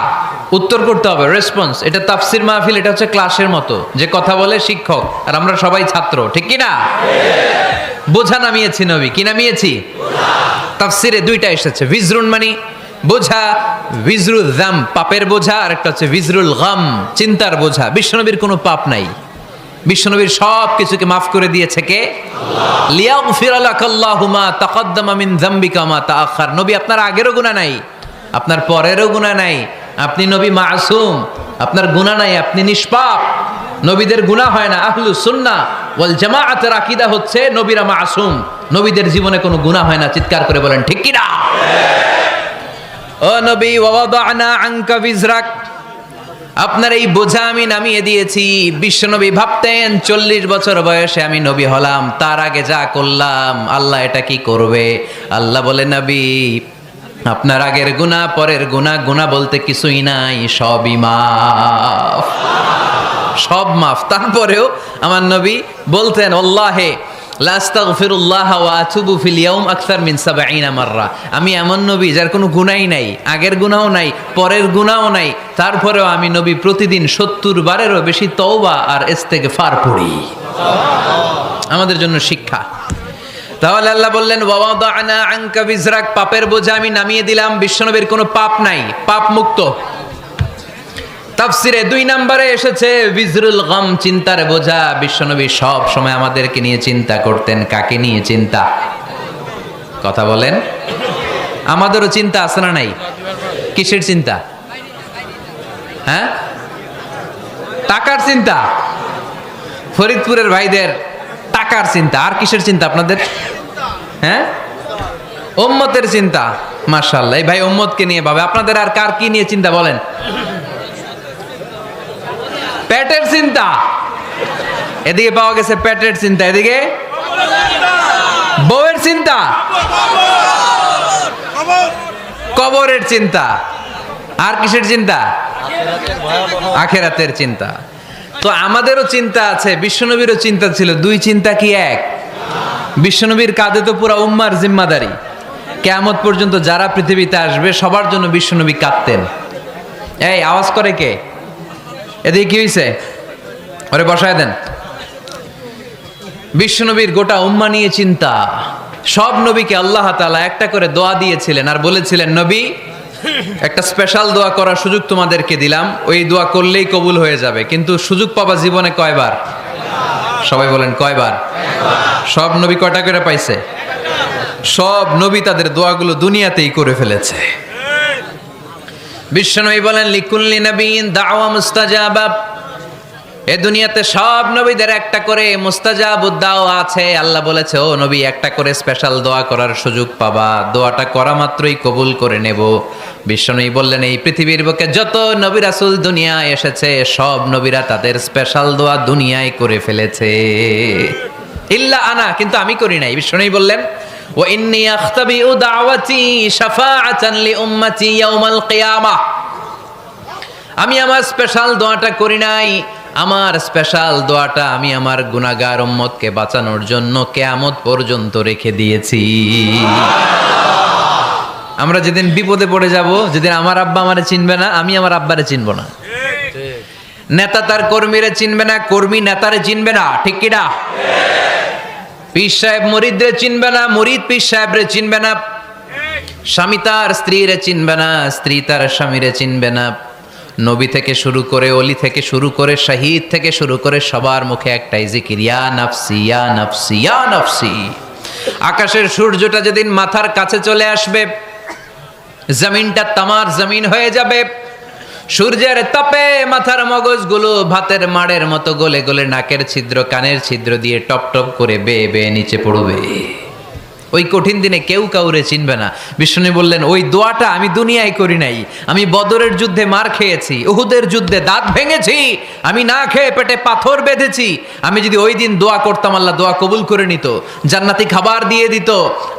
উত্তর করতে হবে, রেসপন্স। এটা তাফসির মাহফিল, এটা হচ্ছে ক্লাসের মতো, যে কথা বলে শিক্ষক আর আমরা সবাই ছাত্র, ঠিক কি না? বোঝা নামিয়েছি নবী, কি নামিয়েছি? তাফসিরে দুইটা এসেছে, ভিজরুন মানে বোঝা, ভিজরুল যাম পাপের বোঝা, আর একটা হচ্ছে ভিজরুল গাম চিন্তার বোঝা। বিশ্বনবীর কোনো পাপ নাই, বিশ্বনবীর সব কিছুকে মাফ করে দিয়েছে কে? লিয়াগফির লাকাল্লাহু মা তাকাদ্দামা মিন যামবিকা মা তাআখার। নবী আপনার আগেরও গুনাহ নাই, আপনার পরেরও গুনাহ নাই, আপনি নবী মাসুম, আপনার গুনাহ নাই, আপনি নিষ্পাপ। নবীদের গুনাহ হয় না। আহলুস সুন্নাহ ওয়াল জামাআতের আকীদা হচ্ছে নবীরা মাসুম, নবীদের জীবনে কোনো গুনাহ হয় না। চিৎকার করে বলেন ঠিক কি না? ও নবী, ওয়াদানা আনকা বিজরাক, আপনার এই বোঝা আমি নামিয়ে দিয়েছি। বিশ্বনবী ভাবতেন 40 বছর বয়সে আমি নবী হলাম, তার আগে যা করলাম আল্লাহ এটা কি করবে? আল্লাহ বলে, নবী আপনার আগের গুনাহ, পরের গুনাহ, গুনাহ বলতে কিছুই নাই, সবই মাফ, সব মাফ। তারপরেও আমার নবী বলতেন, আল্লাহে লা আস্তাগফিরুল্লাহ ওয়া আতুবু ফিল ইয়াউম আকসার মিন 70 মাররা। আমি এমন নবী যার কোনো গুনাহই নাই, আগের গুনাহও নাই, পরের গুনাহও নাই, তারপরেও আমি নবী প্রতিদিন 70 বারেরও বেশি তওবা আর ইস্তেগফার পড়ি। আমাদের জন্য শিক্ষা। তাহলে আল্লাহ বললেন, ওয়াদানা আনকা বিজরাক, পাপের বোঝা আমি নামিয়ে দিলাম। বিশ্বনবীর কোনো পাপ নাই, পাপ মুক্ত। তাফসিরে 2 নম্বরে এসেছে বিজরুল গাম, চিন্তার বোঝা। বিশ্বনবী সব সময় আমাদেরকে নিয়ে চিন্তা করতেন। কাকে নিয়ে চিন্তা? কথা বলেন। আমাদেরও চিন্তা আছে না নাই? কিসের চিন্তা? হ্যাঁ, টাকার চিন্তা। ফরিদপুরের ভাইদের টাকার চিন্তা। আর কিসের চিন্তা আপনাদের? হ্যাঁ, উম্মতের চিন্তা। মাশাআল্লাহ, এই ভাই উম্মতকে নিয়ে ভাবে। আপনাদের আর কার কি নিয়ে চিন্তা বলেন? পেটের চিন্তা। এদিকে পাওয়া গেছে পেটের চিন্তা, এদিকে বউয়ের চিন্তা, কবরের চিন্তা। আর কিসের চিন্তা? আখিরাতের চিন্তা। তো আমাদেরও চিন্তা আছে, বিশ্বনবীরও চিন্তা ছিল। 2 চিন্তা কি এক? বিশ্বনবীর কাঁধে তো পুরা উম্মার জিম্মাদারি। কিয়ামত পর্যন্ত যারা পৃথিবীতে আসবে সবার জন্য বিশ্বনবী কাঁদতেন। এই আওয়াজ করে কে? এদিকে কি হয়েছে? ওরে বসায় দেন। বিশ্বনবীর গোটা উম্মা নিয়ে চিন্তা। সব নবীকে আল্লাহ তাআলা একটা করে দোয়া দিয়েছিলেন আর বলেছিলেন, নবী একটা স্পেশাল দোয়া করার সুযোগ তোমাদেরকে দিলাম, ওই দোয়া করলেই কবুল হয়ে যাবে। কিন্তু সুযোগ পাবা জীবনে কয়বার? সবাই বলেন কয়বার? সব নবী কয়টা করে পাইছে? সব নবী তাদের দোয়াগুলো দুনিয়াতেই করে ফেলেছে। বিশ্বনবী বলেন, লিকুল্লি নবিয়্যিন দাওয়া মুস্তাজাবা। এই দুনিয়াতে সব নবীদের একটা করে মুস্তাজাবুদ দাওয়া আছে। আল্লাহ বলেছে, ও নবী একটা করে স্পেশাল দোয়া করার সুযোগ পাবা, দোয়াটা করা মাত্রই কবুল করে নেব। বিশ্বনবী বললেন, এই পৃথিবীর বুকে যত নবী রাসূল দুনিয়ায় এসেছে সব নবীরা তাদের স্পেশাল দোয়া দুনিয়ায় করে ফেলেছে, ইল্লা আনা, কিন্তু আমি করি নাই। বিশ্বনবী বললেন, ওয়া ইন্নী আখতাবিউ দাওয়াতি শাফাআতান লি উম্মতি ইয়াউমাল কিয়ামাহ। আমি আমার স্পেশাল দোয়াটা করি নাই, আমার স্পেশাল দোয়াটা আমি আমার গুনাহগার উম্মতকে বাঁচানোর জন্য কিয়ামত পর্যন্ত রেখে দিয়েছি। আমরা যেদিন বিপদে পড়ে যাব, যেদিন আমার আব্বা আমারে চিনবে না, আমি আমার আব্বারে চিনব না, নেতা তার কর্মীরে চিনবে না, কর্মী নেতারে চিনবে না, ঠিক কি না? পীর সাহেব মুরিদরে চিনবে না, মুরিদ পীর সাহেবরে চিনবে না, স্বামী তার স্ত্রীরে চিনবে না, স্ত্রী তার স্বামীরে চিনবে না। নবী থেকে শুরু করে, অলি থেকে শুরু করে, শহীদ থেকে শুরু করে সবার মুখে একটাই জিকির, ইয়া নাফসি ইয়া নাফসি ইয়া নাফসি। আকাশের সূর্যটা যেদিন মাথার কাছে চলে আসবে, জমিনটা তামার জমিন হয়ে যাবে, সূর্যের তাপে মাথার মগজগুলো ভাতের মাড়ের মতো গলে গলে নাকের ছিদ্র কানের ছিদ্র দিয়ে টপ টপ করে বেয়ে বেয়ে নিচে পড়বে। ওই কঠিন দিনে কেউ কাউরে চিনবে না। বিষ্ণু বললেন, ওই দোয়াটা আমি দুনিয়ায় করি নাই। আমি বদরের যুদ্ধে মার খেয়েছি, উহুদের যুদ্ধে দাঁত ভেঙেছি, আমি না খেয়ে পেটে পাথর বেঁধেছি। আমি যদি ওই দিন দোয়া করতাম, আল্লাহ দোয়া কবুল করে নিত, জান্নাতি খাবার দিয়ে দিত,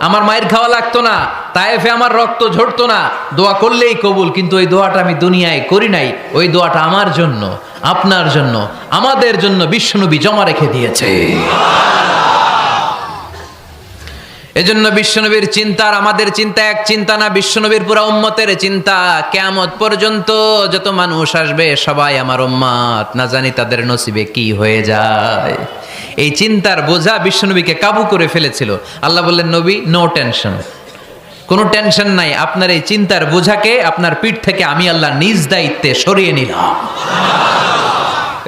আমার মায়ের খাওয়া লাগতো না, তায়েফে আমার রক্ত ঝরতো না, দোয়া করলেই কবুল। কিন্তু ওই দোয়াটা আমি দুনিয়ায় করি নাই। ওই দোয়াটা আমার জন্য, আপনার জন্য, আমাদের জন্য বিশ্বনবী জমা রেখে দিয়েছে। এজন্য বিশ্বনবীর চিন্তা আর আমাদের চিন্তা এক চিন্তা না, বিশ্বনবীর পুরা উম্মতের চিন্তা। কিয়ামত পর্যন্ত যত মানুষ আসবে সবাই আমার উম্মত, না জানি তাদের নসিবে কি হয়ে যায়। এই চিন্তার বোঝা বিশ্বনবীকে কাবু করে ফেলেছিল। আল্লাহ বললেন, নবী নো টেনশন, কোনো টেনশন নাই, আপনার এই চিন্তার বোঝাকে আপনার পিঠ থেকে আমি আল্লাহ নিজ দায়িত্বে সরিয়ে নিলাম।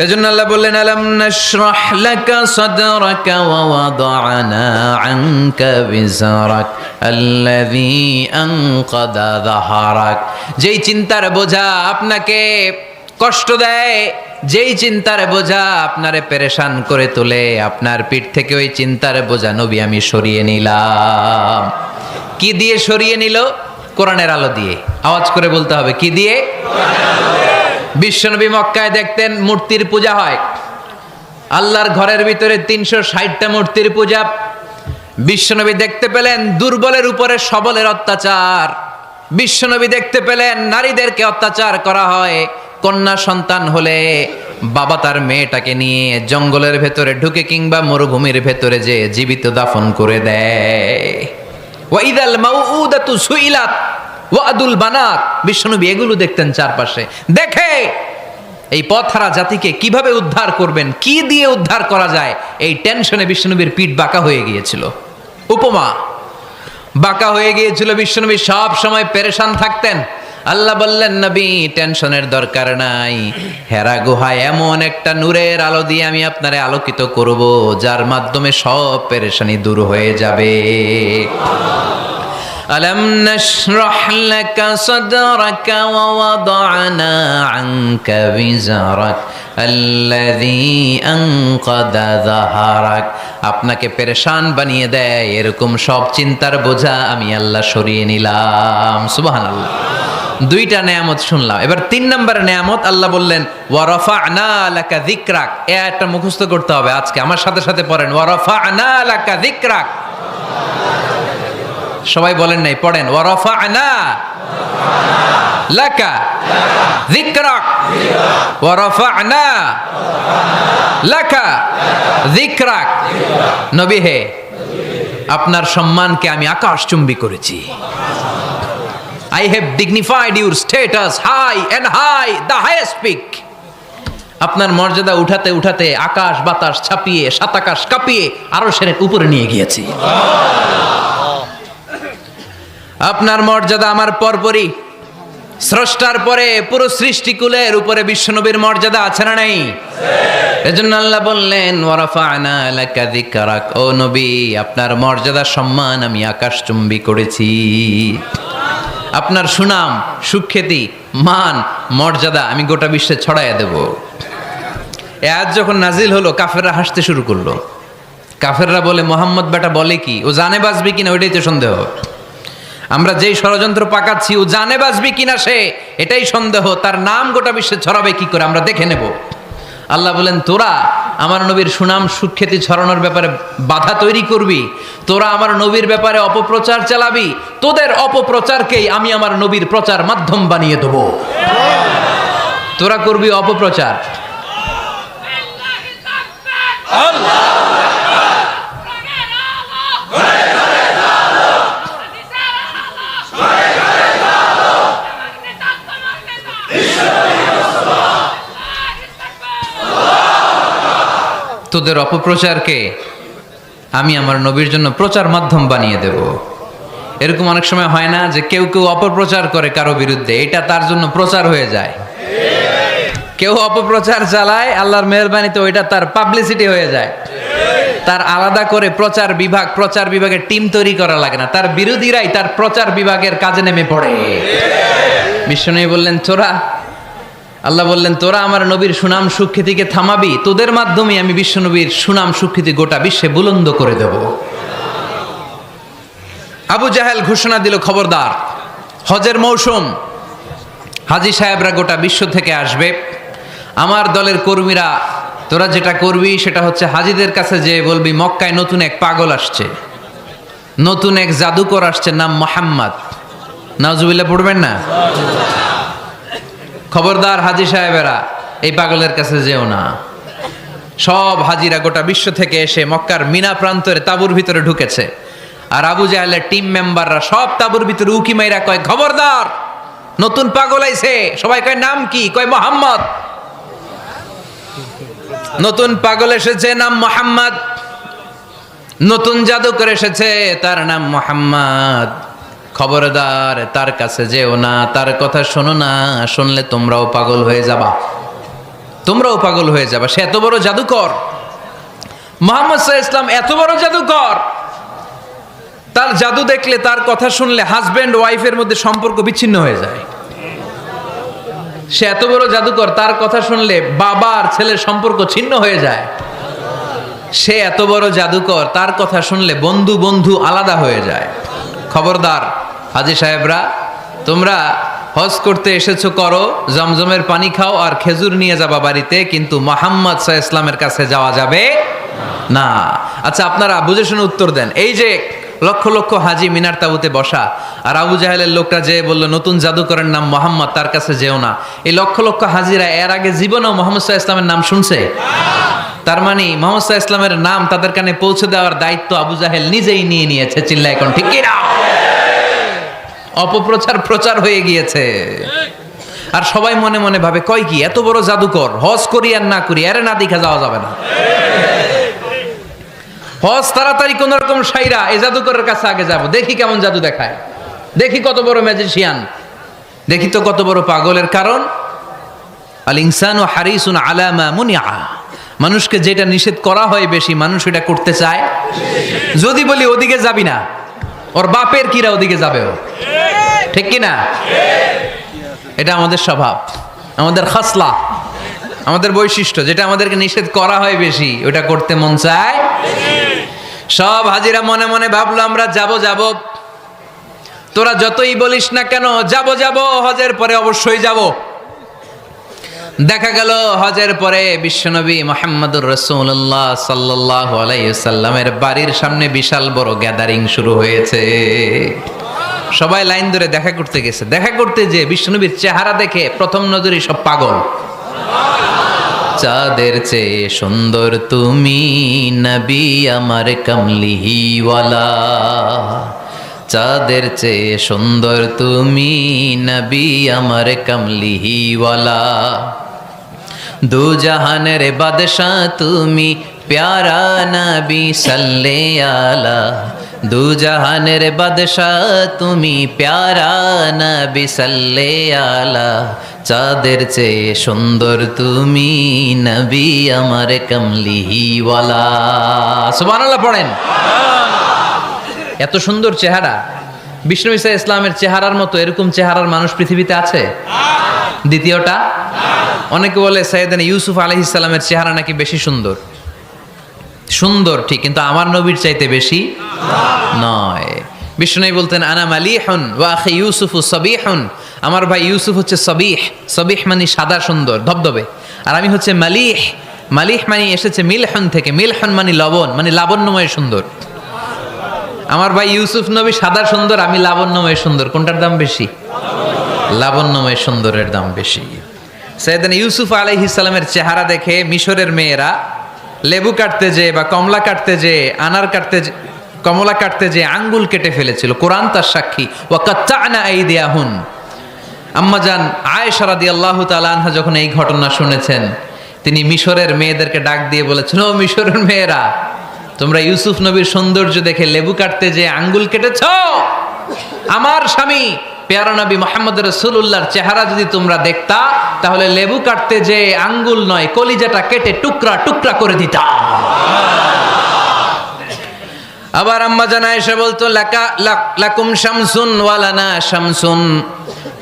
এজন্য আল্লাহ বললেন, আলাম নাশরাহ লাকা সাদরাকা ওয়া ওয়াদা'না আনকা বিজরাক আল্লাযী আনকাদা যাহরাক। যেই চিন্তার বোঝা আপনাকে কষ্ট দেয়, যেই চিন্তার বোঝা আপনারে পেরেশান করে তোলে, আপনার পিঠ থেকে ওই চিন্তার বোঝা নবী আমি সরিয়ে নিলাম। কি দিয়ে সরিয়ে নিল? কোরআনের আলো দিয়ে। আওয়াজ করে বলতে হবে, কি দিয়ে? বিশ্বনবী মক্কায় দেখতেন মূর্তির পূজা হয়, আল্লাহর ঘরের ভিতরে 360টা মূর্তির পূজা। বিশ্বনবী দেখতে পেলেন দুর্বলের উপরে সবলের অত্যাচার। বিশ্বনবী দেখতে পেলেন নারীদেরকে অত্যাচার করা হয়। কন্যা সন্তান হলে বাবা তার মেয়েটাকে নিয়ে জঙ্গলের ভেতরে ঢুকে কিংবা মরুভূমির ভেতরে যে জীবিত দাফন করে দেয়। ওয়াইদাল মাউউদাতু সুইলাত ওয়াদুল বানাত। বিশ্বনবী এগুলো দেখতেন চারপাশে, দেখে এই পথহারা জাতিকে কিভাবে উদ্ধার করবেন, কি দিয়ে উদ্ধার করা যায়, এই টেনশনে বিশ্বনবীর পিঠ বাঁকা হয়ে গিয়েছিল। উপমা, বাঁকা হয়ে গিয়েছিল। বিশ্বনবী সব সময় পেরেশান থাকতেন। আল্লাহ বললেন, নবী টেনশনের দরকার নাই, হেরা গুহায় এমন একটা নূরের আলো দিয়ে আমি আপনারে আলোকিত করব, যার মাধ্যমে সব পেরেশানি দূর হয়ে যাবে। আলাম নাশরাহ লাকা সাদরাকা ওয়া ওয়াদা'না আনকা বিজরাক আল্লাযী আনকাদা যাহরাক। আপনাকে পেরেশান বানিয়ে দেয় এরকম সব চিন্তার বোঝা আমি আল্লাহ সরিয়ে নিলাম। সুবহানাল্লাহ। দুইটা নেয়ামত শুনলাম, এবার 3 নম্বর নেয়ামত। আল্লাহ বললেন, ওয়া রাফা'না লাকা যিকরাক। এই আয়াতটা মুখস্থ করতে হবে আজকে, আমার সাথে সাথে পড়েন, ওয়া রাফা'না লাকা যিকরাক। সবাই বলেন নাই, পড়েন, ওয়া রাফা'না লাকা যিকরাক ওয়া রাফা'না লাকা যিকরাক। নবী হে, আপনার সম্মানকে আমি আকাশচুম্বী করেছি। I have dignified your status high and high, the highest peak. আপনার মর্যাদা উঠাতে উঠাতে আকাশ বাতাস ছাপিয়ে সাত আকাশ কাঁপিয়ে আরশের উপরে নিয়ে গিয়েছি। আপনার মর্যাদা আমার পরপরই, স্রষ্টার পরে পুরো সৃষ্টিকুলের উপরে বিশ্বনবীর মর্যাদা আছে না নাই? এজন্য আল্লাহ বললেন, ওয়া রাফা'না লাকা যিকরাক। ও নবী, আপনার মর্যাদা সম্মান আমি আকাশচুম্বী করেছি। আপনার সুনাম, সুখ্যাতি, মান, মর্যাদা আমি গোটা বিশ্বে ছড়াইয়া দেব। এ আয়াত যখন নাজিল হলো, কাফেররা হাসতে শুরু করলো। কাফেররা বলে, মোহাম্মদ বেটা বলে কি, ও জানে বাঁচবে কিনা ওইটাই তো সন্দেহ। আমরা যেই ষড়যন্ত্র পাকাচ্ছি, ও জানে বাঁচবে কিনা সে এটাই সন্দেহ। তার নাম গোটা বিশ্বে ছড়াবে কি করে আমরা দেখে নেব। আল্লাহ বলেন, তোরা আমার নবীর সুনাম সুখ্যাতি ছড়ানোর ব্যাপারে বাধা তৈরি করবি, তোরা আমার নবীর ব্যাপারে অপপ্রচার চালাবি, তোদের অপপ্রচারকেই আমি আমার নবীর প্রচার মাধ্যম বানিয়ে দেব। তোরা করবি অপপ্রচার। তোদের অপপ্রচারকে আমি আমার নবীর জন্য প্রচার মাধ্যম বানিয়ে দেব। এরকম অনেক সময় হয় না যে কেউ কেউ অপপ্রচার করে কারো বিরুদ্ধে, এটা তার জন্য প্রচার হয়ে যায়। কেউ অপপ্রচার চালায়, আল্লাহর মেহেরবানিতে ওইটা তার পাবলিসিটি হয়ে যায়। তার আলাদা করে প্রচার বিভাগের টিম তৈরি করা লাগে না, তার বিরোধীরাই তার প্রচার বিভাগের কাজে নেমে পড়ে। বিশ্বনবী বললেন, আল্লাহ বললেন, তোরা আমার নবীর সুনাম সুখ্যাতিকে থামাবি, তোদের মাধ্যমে আমি বিশ্বনবীর সুনাম সুখ্যাতি গোটা বিশ্বে বুলন্দ করে দেব। আবু জাহেল ঘোষণা দিল, খবরদার, হজের মৌসুম, হাজী সাহেবরা গোটা বিশ্ব থেকে আসবে। আমার দলের কর্মীরা, তোরা যেটা করবি সেটা হচ্ছে হাজীদের কাছে যে বলবি, মক্কায় নতুন এক পাগল আসছে, নতুন এক জাদুকর আসছে, নাম মুহাম্মদ। নাউজুবিল্লাহ পড়বেন না? খবরদার হাজী সাহেবেরা, এই পাগলের কাছে যেও না। সব হাজিরা গোটা বিশ্ব থেকে এসে মক্কার মিনা প্রান্তরে তাঁবুর ভিতরে ঢুকেছে। আর আবু জাহেলের টিম মেম্বাররা সব তাবুর ভিতরে উকি মাইরা কয়, খবরদার, নতুন পাগল আইছে। সবাই কয়, নাম কি? কয়, মোহাম্মদ। নতুন পাগল এসেছে, নাম মোহাম্মদ। নতুন জাদুকর এসেছে, তার নাম মোহাম্মদ। খবরদার, তার কাছে যেও না, তার কথা শোনো না, শুনলে তোমরাও পাগল হয়ে যাবা, তোমরাও পাগল হয়ে যাবা। সে এত বড় জাদুকর, মুহাম্মদ সাল্লাল্লাহু আলাইহি ওয়াসাল্লাম এত বড় জাদুকর। তার জাদু দেখলে, তার কথা শুনলে হাজবেন্ড ওয়াইফের মধ্যে সম্পর্ক বিচ্ছিন্ন হয়ে যায়। সে এত বড় জাদুকর, তার কথা শুনলে বাবা আর ছেলের সম্পর্ক ছিন্ন হয়ে যায়। সে এত বড় জাদুকর, তার কথা শুনলে বন্ধু বন্ধু আলাদা হয়ে যায়। খবরদার হাজী সাহেবরা, তোমরা হজ করতে এসেছো, করো, জমজমের পানি খাও আর খেজুর নিয়ে যাবা বাড়িতে, কিন্তু মুহাম্মদ সাল্লাল্লাহু আলাইহি ওয়াসাল্লামের কাছে যাওয়া যাবে না। আচ্ছা, আপনারা বুঝে শুনে উত্তর দেন। এই যে লক্ষ লক্ষ হাজি মিনার তাবুতে বসা, আর আবু জাহেলের লোকটা যে বললো নতুন জাদুকরের নাম মোহাম্মদ, তার কাছে যেও না, এই লক্ষ লক্ষ হাজিরা এর আগে জীবনেও মুহাম্মদ সাল্লাল্লাহু আলাইহি ওয়াসাল্লামের নাম শুনছে? তার মানে মুহাম্মদ সাল্লাল্লাহু আলাইহি ওয়াসাল্লামের নাম তাদের কানে পৌঁছে দেওয়ার দায়িত্ব আবু জাহেল নিজেই নিয়ে নিয়েছে। চিল্লায় এখন ঠিক কি না? অপপ্রচার প্রচার হয়ে গিয়েছে। আর সবাই মনে মনে ভাবে, কয় কি, এত বড় জাদুকর, হজ করি আর না করি, আরে না দেখা যাওয়া যাবে না। হজ তাড়াতাড়ি কোন রকম সাইরা এই জাদুকরের কাছে আগে যাব, দেখি কেমন জাদু দেখায়, দেখি কত বড় ম্যাজিশিয়ান, দেখি তো কত বড় পাগলের। কারণ আল ইনসানু হারিসুন আলা মা মুনিআ, মানুষকে যেটা নিষেধ করা হয় বেশি, মানুষ এটা করতে চায়। যদি বলি ওদিকে যাবি না, ওর বাপের কিরা ওদিকে যাবে, ও ঠিক কি না? এটা আমাদের স্বভাব, আমাদের খাসলা, আমাদের বৈশিষ্ট্য। যেটা আমাদেরকে নিষেধ করা হয় বেশি, ওটা করতে মন চায়। সব হাজিরা মনে মনে ভাবলো, আমরা যাব যাব, তোরা যতই বলিস না কেন যাব যাব, হজের পরে অবশ্যই যাব। দেখা গেল হজের পরে বিশ্বনবী মুহাম্মদুর রাসূলুল্লাহ সাল্লাল্লাহু আলাইহি ওয়াসাল্লামের বাড়ির সামনে বিশাল বড় গ্যাদারিং শুরু হয়েছে। সবাই লাইন ধরে দেখা করতে গেছে। দেখা করতে যে বিশ্বনবীর চেহারা দেখে প্রথম নজরে সব পাগল। চাঁদের চেয়ে সুন্দর তুমি নবী আমার কামলিওয়ালা, চাঁদের চেয়ে সুন্দর তুমি নবী আমার কামলিওয়ালা, দু জাহানের বাদশাহ তুমি প্যারা নবী সাল্লে আলা, দু জাহানের বাদশাহ তুমি প্যারা নবী সাল্লে আলা, চাঁদের চেয়ে সুন্দর তুমি নবী আমার কামলিওয়ালা। সুবহানাল্লাহ পড়েন। এত সুন্দর চেহারা, বিষ্ণু ঈসা ইসলামের চেহারার মতো এরকম চেহারার মানুষ পৃথিবীতে আছে? দ্বিতীয়টা, অনেকে বলে সাইয়েদনা ইউসুফ আলাইহিস সালামের চেহারা নাকি বেশি সুন্দর। সুন্দর ঠিক, কিন্তু আমার নবীর চাইতে বেশি নয়। বিষ্ণু বলতেন, আনা মালিহুন ওয়া আখি ইউসুফু সাবিহুন, আমার ভাই ইউসুফ হচ্ছে সাবিহ, সাবিহ মানে সাদা সুন্দর ধবধবে, আর আমি হচ্ছে মালিহ, মালিহ মানে এসেছে মিলহন থেকে, মিলহন মানে লবণ, মানে লাবণ্যময় সুন্দর। আমার ভাই ইউসুফ নবী সাদা সুন্দর, আমি লাবণ্যময় সুন্দর। কোনটার দাম বেশি? লাবণ্যময় সুন্দরের দাম বেশি। সাইয়েদনা ইউসুফ আলাইহিস সালামের চেহারা দেখে মিশরের মেয়েরা লেবু কাটতে যে বা কমলা কাটতে যে, আনার কাটতে, কমলা কাটতে যে আঙ্গুল কেটে ফেলেছিল। কোরআন তার সাক্ষী। ওয়া কাত্তা'না আইদিয়াহুন। আম্মাজান আয়েশা রাদিয়াল্লাহু তাআলা আনহা যখন এই ঘটনা শুনেছেন, তিনি মিশরের মেয়েদেরকে ডাক দিয়ে বলেছেন, ও মিশরের মেয়েরা, তোমরা ইউসুফ নবীর সৌন্দর্য দেখে লেবু কাটতে যে আঙ্গুল কেটেছ, আমার স্বামী পেয়ারা নবী মুহাম্মদ রাসূলুল্লাহর চেহারা যদি তোমরা দেখতা, তাহলে লেবু কাটতে যে আঙ্গুল নয়, কলিজাটা কেটে টুকরা টুকরা করে দিতা। আবার আম্মা জান আয়েশা বলতো, লাকুম শামসুন ওয়া লানা শামসুন,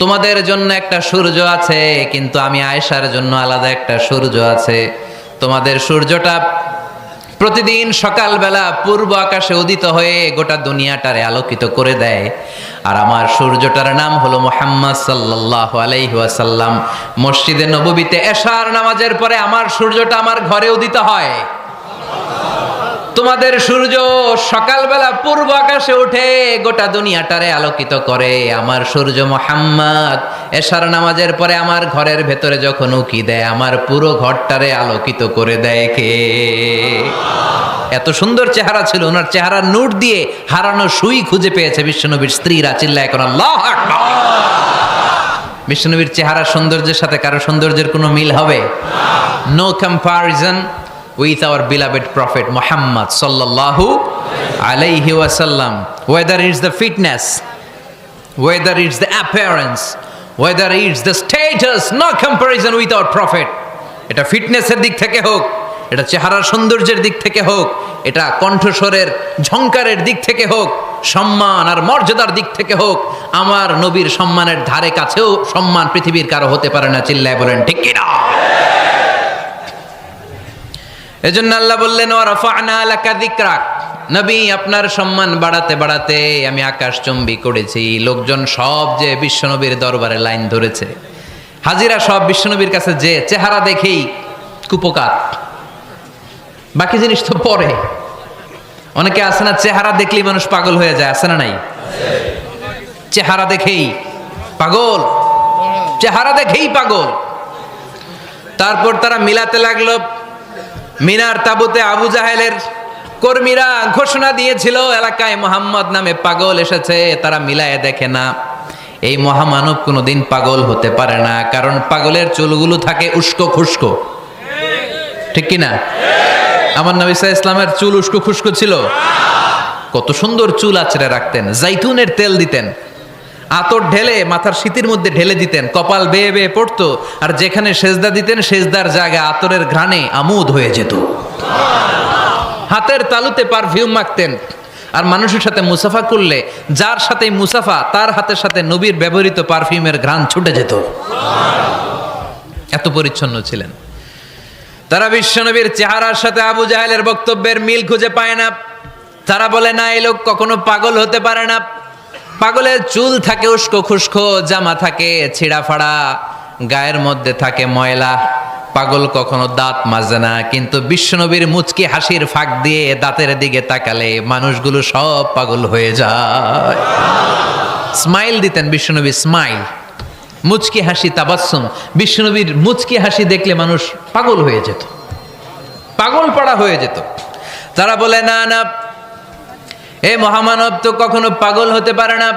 তোমাদের জন্য একটা সূর্য আছে, কিন্তু আমি আয়েশার জন্য আলাদা একটা সূর্য আছে। তোমাদের সূর্যটা প্রতিদিন সকালবেলা পূর্ব আকাশে উদিত হয়ে গোটা দুনিয়াটারে আলোকিত করে দেয়, আর আমার সূর্যটার নাম হলো মুহাম্মদ সাল্লাল্লাহু আলাইহি ওয়াসাল্লাম। মসজিদে নববীতে এশার নামাজের পরে আমার সূর্যটা আমার ঘরে উদিত হয়। তোমাদের সূর্য সকালবেলা পূর্ব আকাশে উঠে গোটা দুনিয়াটারে আলোকিত করে, আমার সূর্য মুহাম্মদ এশার নামাজের পরে আমার ঘরের ভেতরে যখন উকি দেয়, আমার পুরো ঘরটারে আলোকিত করে দেয় কে? এত সুন্দর চেহারা ছিল, ওনার চেহারার নূর দিয়ে হারানো সুই খুঁজে পেয়েছে বিশ্বনবীর স্ত্রীরা। চিল্লায় কোন আল্লাহু আকবার। বিশ্বনবীর চেহারার সৌন্দর্যের সাথে কারো সৌন্দর্যের কোনো মিল হবে? No comparison with our beloved prophet Muhammad সাল্লাল্লাহু আলাইহি ওয়াসাল্লাম। Whether it's the fitness, whether it's the appearance, whether it's the status, no comparison with our prophet. এটা ফিটনেসের দিক থেকে হোক, এটা চেহারার সৌন্দর্যের দিক থেকে হোক, এটা কণ্ঠস্বরের ঝংকারের দিক থেকে হোক, সম্মান আর মর্যাদার দিক থেকে হোক, আমার নবীর সম্মানের ধারে কাছেও সম্মান পৃথিবীর কারো হতে পারে না। চিল্লায় বলেন ঠিক কিনা? এজন্য আল্লাহ বললেন ওয়া রাফা'না লাকা যিকরাক, নবী আপনার সম্মান বাড়াতে বাড়াতে আমি আকাশচুম্বী করেছি। লোকজন সব যে বিশ্বনবীর দরবারে লাইন ধরেছে, হাজিরা সব বিশ্বনবীর কাছে যে চেহারা দেখেই কুপকার, বাকি জিনিস তো পরে। অনেকে আছে না, চেহারা দেখলেই মানুষ পাগল হয়ে যায়, আছে না নাই? চেহারা দেখেই পাগল, চেহারা দেখেই পাগল। তারপর তারা মিলাতে লাগলো। মিনার তাবুতে আবু জাহেলের কর্মীরা ঘোষণা দিয়েছিল এলাকায় মুহাম্মদ নামে পাগল এসেছে। তারা মিলায়ে দেখে না, এই মহামানব কোনোদিন পাগল হতে পারে না, কারণ পাগলের চুলগুলো থাকে উস্কো খুস্কো, ঠিক কিনা? আমার নবী সাল্লাল্লাহু আলাইহি ওয়াসাল্লামের চুল উস্কো খুস্কো ছিল? কত সুন্দর চুল আঁচড়ে রাখতেন, জাইতুনের তেল দিতেন, আতর ঢেলে মাথার শীতের মধ্যে ঢেলে দিতেন, কপাল বেয়ে বেয়ে পড়তো, আর যেখানে সেজদা দিতেন সেজদার জায়গায় আতরের ঘ্রাণে আমোদ হয়ে যেত। হাতের তালুতে পারফিউম মাখতেন, আর মানুষের সাথে মুসাফা করলে যার সাথে মুসাফা তার হাতের সাথে নবীর ব্যবহৃত পারফিউমের ঘ্রাণ ছুটে যেত। এত পরিচ্ছন্ন ছিলেন। তারা বিশ্বনবীর চেহারার সাথে আবু জাহেলের বক্তব্যের মিল খুঁজে পায় না। তারা বলে না, এই লোক কখনো পাগল হতে পারে না। পাগলের চুল থাকে উস্কো খুস্কো, জামা থাকে ছিঁড়া ফাড়া, গায়ের মধ্যে থাকে ময়লা। পাগল কখনো দাঁত মাজে না, কিন্তু বিশ্বনবীর মুচকি হাসির ফাঁক দিয়ে দাঁতের দিকে তাকালে মানুষগুলো সব পাগল হয়ে যায়। স্মাইল দিতেন বিশ্বনবী, স্মাইল, মুচকি হাসি, তাবাসসুম। বিশ্বনবীর মুচকি হাসি দেখলে মানুষ পাগল হয়ে যেত, পাগল পাড়া হয়ে যেত। তারা বলে না না, এ মহামানব তো কখনো পাগল হতে পারে না।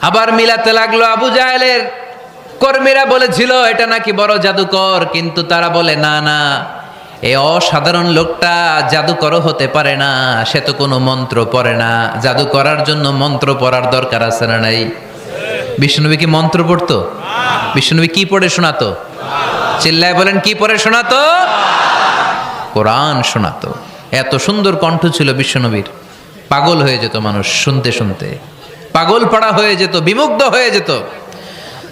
আবার মিলাতে লাগলো। আবু জাহেলের কর্মীরা বলেছিল এটা নাকি বড় জাদুকর, কিন্তু তারা বলে না না, এই অসাধারণ লোকটা জাদুকরও হতে পারে না, সে তো কোনো মন্ত্র পড়ে না। জাদু করার জন্য মন্ত্র পড়ার দরকার আছে না নাই? বিষ্ণুনবী কি মন্ত্র পড়তো? বিষ্ণুনবী কি পড়ে শোনাতো? চিল্লায় বলেন, কি পড়ে শোনাতো? কোরআন শোনাতো। এত সুন্দর কণ্ঠ ছিল বিশ্বনবীর, পাগল হয়ে যেত মানুষ শুনতে শুনতে, পাগল পাড়া হয়ে যেত, বিমুগ্ধ হয়ে যেত।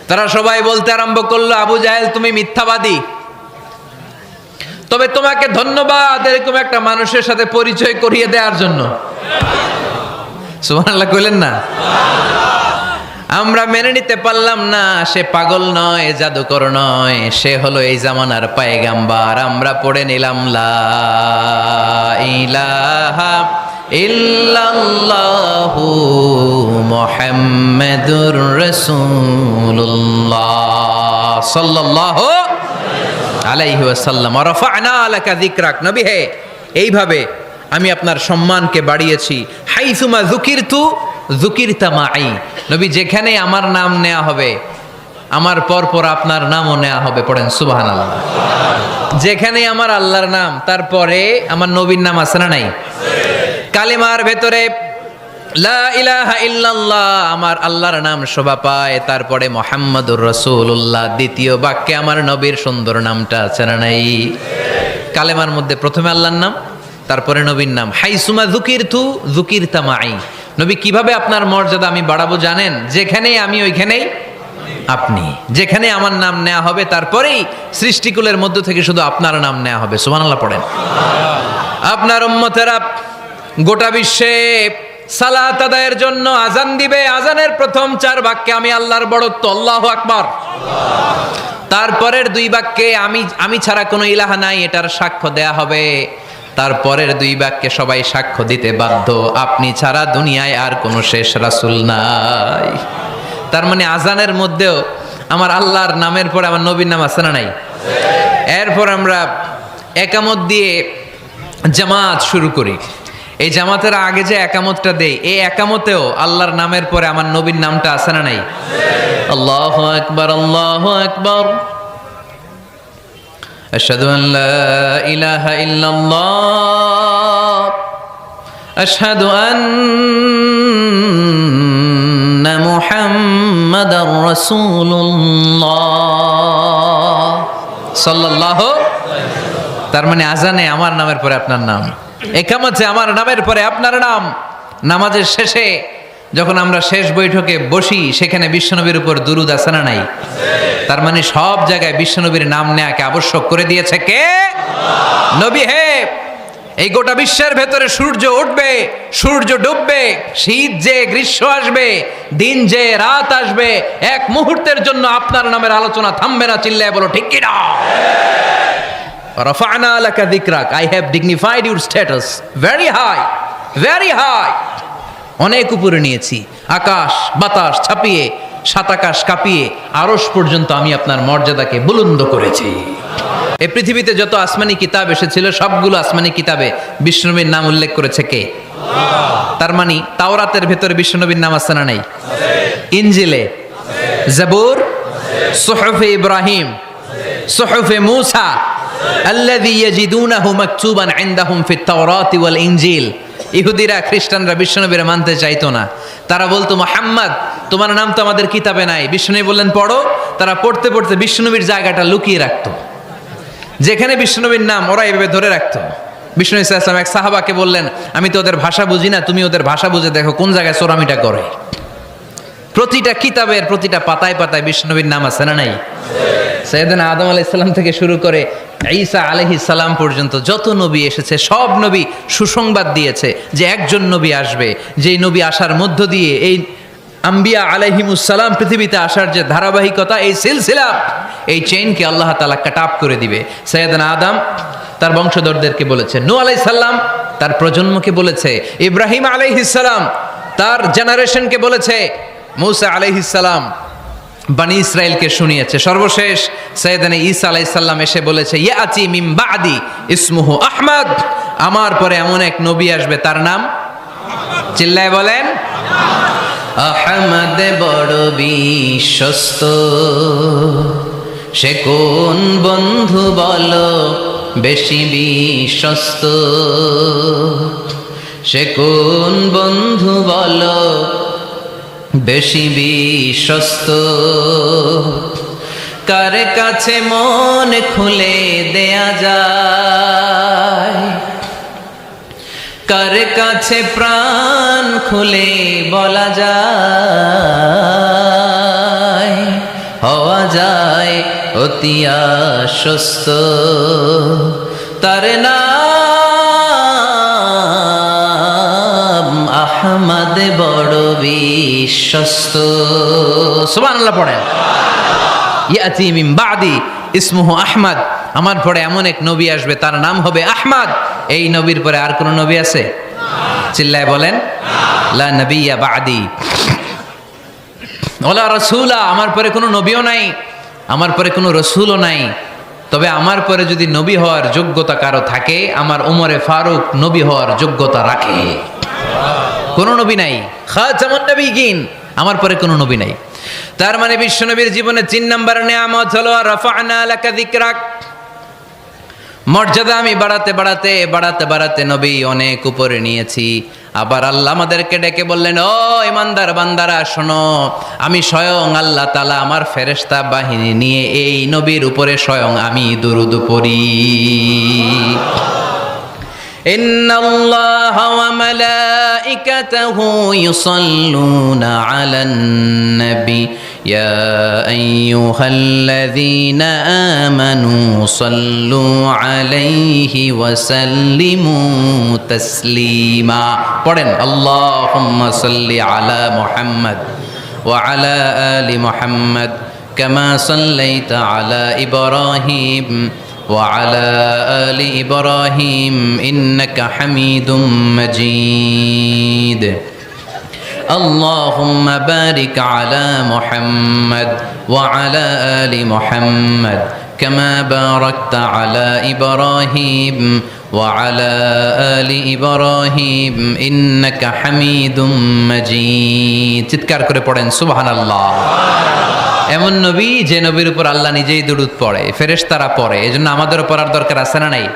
তারা সবাই বলতে আরম্ভ করলো, আবু জাহেল তুমি মিথ্যাবাদী, তবে তোমাকে ধন্যবাদ এরকম একটা মানুষের সাথে পরিচয় করিয়ে দেওয়ার জন্য। সুবহানাল্লাহ কইলেন না? আমরা মেনে নিতে পারলাম না সে পাগল নয়, জাদুকর নয়, সে হলো এই জামানার পয়গাম্বার। আমরা পড়ে নিলাম লা ইলাহা ইল্লাল্লাহু মুহাম্মাদুর রাসূলুল্লাহ সাল্লাল্লাহু আলাইহি ওয়াসাল্লাম। রাফা'না লাকা যিকরাক, নবী হে এইভাবে আমি আপনার সম্মানকে বাড়িয়েছি। হাইসুমা যুকিরতু যুকিরতা মাই, নবী যেখানে আমার নাম নেওয়া হবে আমার পর পর আপনার নামও নেওয়া হবে। পড়েন সুবহানাল্লাহ। যেখানে আমার আল্লাহর নাম তারপরে আমার নবীর নাম আছে না নাই? কালিমার ভেতরে লা ইলাহা ইল্লাল্লাহ আমার আল্লাহর নাম শোভা পায়, তারপরে মুহাম্মাদুর রাসূলুল্লাহ দ্বিতীয় বাক্যে আমার নবীর সুন্দর নামটা আছে না নাই? কালেমার মধ্যে প্রথমে আল্লাহর নাম, তারপরে নবীর নাম। হাইসুমা যুকিরতু যুকিরতা মাই, নবী কিভাবে আপনার মর্যাদা আমি বাড়াবো জানেন? যেখানেই আমি ওইখানেই আপনি, যেখানে আমার নাম নেওয়া হবে তারপরেই সৃষ্টিকুলের মধ্য থেকে শুধু আপনার নাম নেওয়া হবে। সুবহানাল্লাহ পড়েন। আপনার উম্মতেরা গোটা বিশ্বে সালাত আদায়ের জন্য আজান দিবে, আজানের প্রথম 4 বাক্যে আমি আল্লাহর বড়ত্ব আল্লাহু আকবার, তারপরের 2 বাক্যে আমি ছাড়া কোনো ইলাহা নাই এটার সাক্ষ্য দেয়া হবে, তারপরের 2 বাক্যে সবাই সাক্ষ্য দিতে বাধ্য আপনি ছাড়া দুনিয়ায় আর কোনো শেষ রাসূল নাই। তার মানে আজানের মধ্যেও আমার আল্লাহর নামের পরে আমার নবীর নাম আছে না নাই? এরপর আমরা একামত দিয়ে জামাত শুরু করি। এই জামাতের আগে যে একামতটা দেই, এই একামতেও আল্লাহর নামের পরে আমার নবীর নামটা আছে না নাই? আল্লাহু আকবার, আল্লাহু আকবার। আশহাদু আন লা ইলাহা ইল্লাল্লাহ, আশহাদু আন্না মুহাম্মাদার রাসূলুল্লাহ সাল্লাল্লাহু। তার মানে আজানে আমার নামের পরে আপনার নাম, একামতে আমার নামের পরে আপনার নাম। নামাজের শেষে যখন আমরা শেষ বৈঠকে বসি, সেখানে বিশ্বনবীর উপর দুরূদ আছে না নাই? তার মানে সব জায়গায় বিশ্বনবীর নাম নেয়াকে আবশ্যক করে দিয়েছে কে? নবী হে। এই গোটা বিশ্বের ভেতরে সূর্য উঠবে, সূর্য ডুববে, শীত যে গ্রীষ্ম আসবে, দিন যে রাত আসবে, এক মুহূর্তের জন্য আপনার নামের আলোচনা থামবে না। চিল্লায় বলো ঠিক কি না? রাফা'না লাকা যিকরাক, I have dignified your status very high, very high। অনেক উপরে নিয়েছি, আকাশ বাতাস ছাপিয়ে, সাত আকাশ কাঁপিয়ে আরশ পর্যন্ত আমি আপনার মর্যাদাকে বুলন্দ করেছি। এই পৃথিবীতে যত আসমানি কিতাব এসেছিল, সবগুলো আসমানি কিতাবে বিষ্ণুনবীর নাম উল্লেখ করেছে কে? তার মানে তাওরাতের ভেতরে বিষ্ণুনবীর নাম আছে না নাই? ইনজিলে, জাবুর, সুহুফে ইব্রাহিম, সুহুফে মূসা, আল্লাযী ইয়াজিদুনাহু মাকতুবান ইনদাহুম ফিত তাওরাতি ওয়াল ইনজিল। ইহুদিরা খ্রিস্টানরা বিশ্বনবীর মানতে চাইতো না। তারা বলতো, মুহাম্মদ তোমার নাম তো আমাদের কিতাবে নাই। বিশ্বনবী বললেন পড়ো। তারা পড়তে পড়তে বিশ্বনবীর জায়গাটা লুকিয়ে রাখতো, যেখানে বিশ্বনবীর নাম ওরা এভাবে ধরে রাখতো। বিষ্ণু ইসা ইসলাম এক সাহাবাকে বললেন, আমি তো ওদের ভাষা বুঝি না, তুমি ওদের ভাষা বুঝে দেখো কোন জায়গায় চোরামিটা করে। প্রতিটা কিতাবের প্রতিটা পাতায় পাতায় বিষ্ণুনবীর নাম আছে না নাই? সাইয়েদনা আদম আলাইহিস সালাম থেকে শুরু করে ঈসা আলাইহিস সালাম পর্যন্ত যত নবী এসেছে, সব নবী সুসংবাদ দিয়েছে যে একজন নবী আসবে, যেই নবী আসার মধ্য দিয়ে এই আম্বিয়া আলাইহিমুস সালাম পৃথিবীতে আসার যে ধারাবাহিকতা, এই সিলসিলা, এই চেইনকে আল্লাহ তাআলা কাট অফ করে দিবে। সাইয়েদনা আদম তার বংশধরদেরকে বলেছে, নূহ আলাইহিস সালাম তার প্রজন্মকে বলেছে, ইব্রাহিম আলাইহিস সালাম তার জেনারেশনকে বলেছে, মূসা আলাইহিস সালাম বনি ইসরাইলকে শুনিয়েছে। সর্বশেষ সাইয়েদনা ঈসা আলাইহিস সালাম এসে বলেছে, ইয়াতি মিন বাদি ইসমুহু আহমদ, আমার পরে এমন এক নবী আসবে তার নাম চিল্লায় বলেন আহমদ। বড় বিশ্বস্ত, সে কোন বন্ধু বলো বেশি বিশ্বস্ত, সে কোন বন্ধু বলো বেশি বিশ্বস্ত, কার কাছে মন খুলে দেয়া যায়, কার কাছে প্রাণ খুলে বলা যায়, হওয়া যায় অতি আশ্বস্ত, তার নাম আহমদ বড় বিশ্বস্ত। সুবহানাল্লাহ পড়েন। ইয়াতি মিন বাদি ইসমুহু আহমদ, আমার পরে এমন এক নবী আসবে তার নাম হবে আহমদ। এই নবীর পরে আর কোন নবী আছে? চিল্লায় বলেন লা নবিয়্যা বাদি ওয়ালা রাসূলা, আমার পরে কোনো নবীও নাই, আমার পরে কোনো রাসূলও নাই। তবে আমার পরে যদি নবী হওয়ার যোগ্যতা কারো থাকে, আমার ওমরে ফারুক নবী হওয়ার যোগ্যতা রাখে। কোন নবী নাই, খাতামুন নবিয়্যিন, আমার পরে কোনো নবী নাই। তার মানে বিশ্বনবীর জীবনে 3 নম্বর নিয়ামত হলো রাফা'না লাকা যিকরাক। মর্যাদা আমি বাড়াতে বাড়াতে বাড়াতে বাড়াতে নবী অনেক উপরে নিয়েছি। আবার আল্লাহ আমাদেরকে ডেকে বললেন, ও ইমানদার বান্দারা শোনো, আমি স্বয়ং আল্লাহ তাআলা আমার ফেরেশতা বাহিনী নিয়ে এই নবীর উপরে স্বয়ং আমি দুরূদ পড়ি। ইন্নাল্লাহা ওয়া মালাইকাতাহু ইউসাল্লুনা আলান নবী ইয়া আইয়ুহাল্লাযীনা আমানু সাল্লু আলাইহি ওয়া সাল্লিমু তাসলিমা। পড়েন আল্লাহুম্মা সাল্লি আলা মুহাম্মদ ওয়া আলা আলি মুহাম্মদ কামা সাল্লাইতা আলা ইব্রাহিম وعلى آل إبراهيم إنك حميد مجيد اللهم بارك على محمد وعلى آل محمد কামা বারাকতা আলা ইব্রাহিম ওয়া আলা আলি ইব্রাহিম ইন্নাকা হামিদুম মাজিদ। চিৎকার করে পড়েন সুবহানাল্লাহ। এমন নবী যে নবীর উপর আল্লাহ নিজেই দুরূদ পড়ে, ফেরেশতারা পড়ে, এজন্য আমাদেরও পড়ার দরকার আছে না নাই?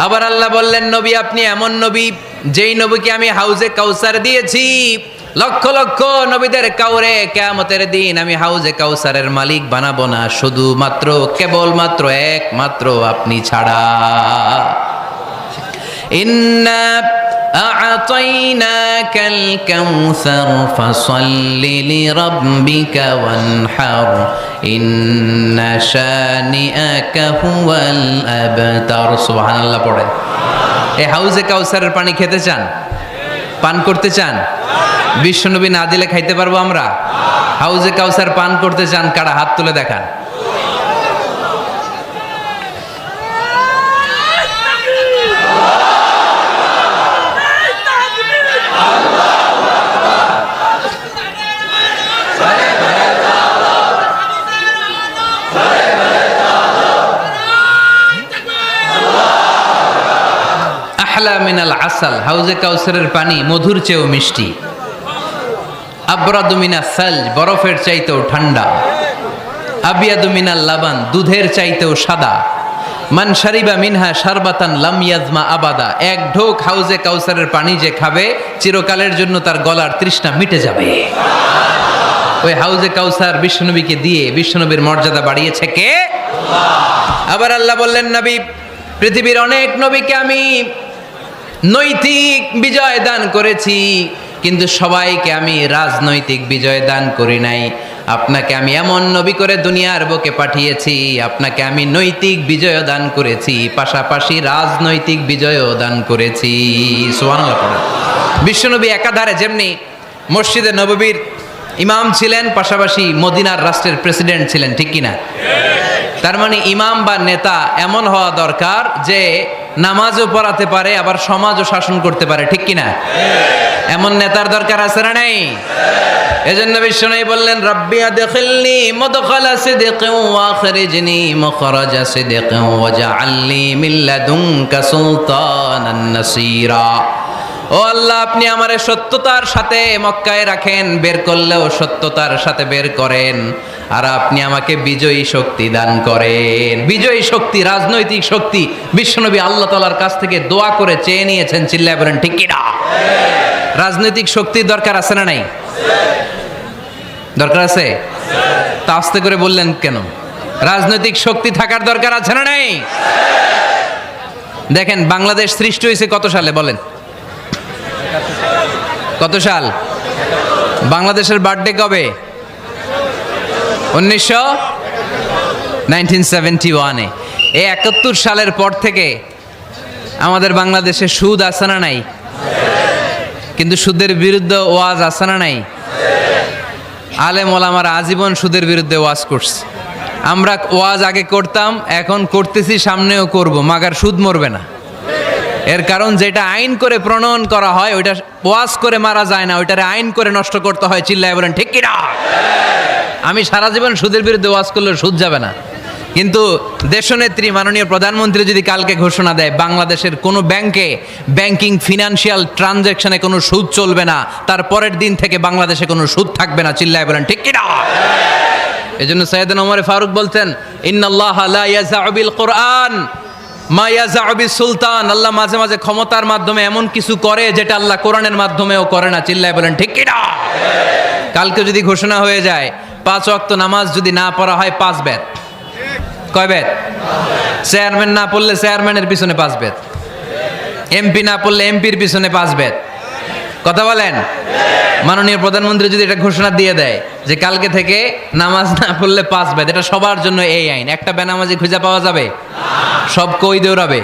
আবার আল্লাহ বললেন, নবী আপনি এমন নবী যেই নবীকে আমি হাউজে কাউসার দিয়েছি, লক্ষ লক্ষ নবীদের কাউরে কিয়ামতের দিন আমি হাউজে কাউসারের মালিক বানাবো না, শুধুমাত্র কেবলমাত্র একমাত্র আপনি ছাড়া। ইন্না আ'তাইনাকাল কাউসার ফাসাল্লি লিরাব্বিকা ওয়ানহার ইন্না শানিআকা হুয়াল আবতার। সুবহানাল্লাহ পড়েন। এই হাউজে কাউসারের পানি খেতে চান, পান করতে চান? বিশ্বনবী না দিলে খাইতে পারবো আমরা? হাউজে কাউসার পান করতে চান কারা? হাত তুলে দেখান। আহলা মিনাল আসাল, হাউজে কাউসারের পানি মধুর চেয়েও মিষ্টি। আবরাদু মিনাস সালজ, বরফের চাইতেও ঠান্ডা। আবিয়াদু মিনাল লাবান, দুধের চাইতেও সাদা। মান শারিবা মিনহা শারবাতান লাম ইয়াজমা আবাদা, এক ঢোক হাউজে কাউসারের পানি যে খাবে চিরকালের জন্য তার গলার তৃষ্ণা মিটে যাবে। ওই হাউজে কাউসার বিশ্বনবীকে দিয়ে বিশ্বনবীর মর্যাদা বাড়িয়েছে কে? আবার আল্লাহ বললেন, নবী পৃথিবীর অনেক নবীকে আমি নৈতিক বিজয় দান করেছি, কিন্তু সবাইকে আমি রাজনৈতিক বিজয় দান করি নাই। আপনাকে আমি এমন নবী করে দুনিয়ার বুকে পাঠিয়েছি, আপনাকে আমি নৈতিক বিজয় দান করেছি, পাশাপাশি রাজনৈতিক বিজয়ও দান করেছি। সুবহানাল্লাহ পড়েন। বিশ্বনবী একাধারে যেমনি মসজিদে নববীর ইমাম ছিলেন, পাশাপাশি মদিনার রাষ্ট্রের প্রেসিডেন্ট ছিলেন, ঠিক কিনা? তার মানে ইমাম বা নেতা এমন হওয়া দরকার যে নামাজও পড়াতে পারে, আবার সমাজও শাসন করতে পারে, ঠিক কিনা? এমন নেতার দরকার আছে না নাই? এজন্য বিশ্বনবী বললেন, রাব্বি আদখিলনি মুদখালা সিদকিন ওয়া আখরিজনি মুখরাজা সিদকিন ওয়াজআলনি মিন লাদুনকা সুলতানান নাসীরা। ও আল্লাহ, আপনি আমারে সত্যতার সাথে মক্কায় রাখেন, বের করলেও সত্যতার সাথে বের করেন, আর আপনি আমাকে বিজয়ী শক্তি দান করেন। বিজয়ী শক্তি, রাজনৈতিক শক্তি বিশ্বনবী আল্লাহ তাআলার কাছ থেকে দোয়া করে চেয়ে নিয়েছেন। চিল্লায় বলেন ঠিক কিনা? রাজনৈতিক শক্তির দরকার আছে না নাই? দরকার আছে? তা আস্তে করে বললেন কেন? রাজনৈতিক শক্তি থাকার দরকার আছে না নাই? দেখেন, বাংলাদেশ সৃষ্টি হয়েছে কত সালে বলেন? কত সাল? বাংলাদেশের বার্থডে কবে? 1971-এ। এই 71 সালের পর থেকে আমাদের বাংলাদেশে সুদ আছে না নাই? কিন্তু সুদের বিরুদ্ধে ওয়াজ আছে না নাই? আলেম ওলামারা আজীবন সুদের বিরুদ্ধে ওয়াজ করছে। আমরা ওয়াজ আগে করতাম, এখন করতেছি, সামনেও করব, মাগার সুদ মরবে না। এর কারণ যেটা আইন করে প্রণয়ন করা হয় ওইটা ওয়াজ করে মারা যায় না, ওইটারে আইন করে নষ্ট করতে হয়। চিল্লায় বলেন ঠিক কিনা? আমি সারা জীবন সুদের বিরুদ্ধে ওয়াজ করলে সুদ যাবে না, কিন্তু দেশনেত্রী মাননীয় প্রধানমন্ত্রী যদি কালকে ঘোষণা দেয় বাংলাদেশের কোনো ব্যাংকে ব্যাংকিং ফিনান্সিয়াল ট্রানজ্যাকশনে কোনো সুদ চলবে না, তার পরের দিন থেকে বাংলাদেশে কোনো সুদ থাকবে না। চিল্লায় বলেন ঠিক কিনা? এজন্য সাইয়েদনা ওমর ফারুক বলতেন, ইন্নাল্লাহা লা ইয়াযাউ বিল কুরআন মা ইয়াযাউ বিস সুলতান। আল্লাহ মাঝে মাঝে ক্ষমতার মাধ্যমে এমন কিছু করে যেটা আল্লাহ কোরআনের মাধ্যমেও করে না। চিল্লায় বলেন ঠিক কিনা? কালকে যদি ঘোষণা হয়ে যায় 5 ওয়াক্ত নামাজ যদি না পড়া হয় 5 বেত। কয় বেত? চেয়ারম্যান না পড়লে চেয়ারম্যানের পিছনে 5 বেত, এমপি না পড়লে এমপির পিছনে 5 বেত। কথা বলেন? মাননীয় প্রধানমন্ত্রী যদি এটা ঘোষণা দিয়ে দেয় যে কালকে থেকে নামাজ না পড়লে 5 বেত, এটা সবার জন্য এই আইন। একটা বেনামাজি খুঁজে পাওয়া যাবে? সব কই দৌড়াবে?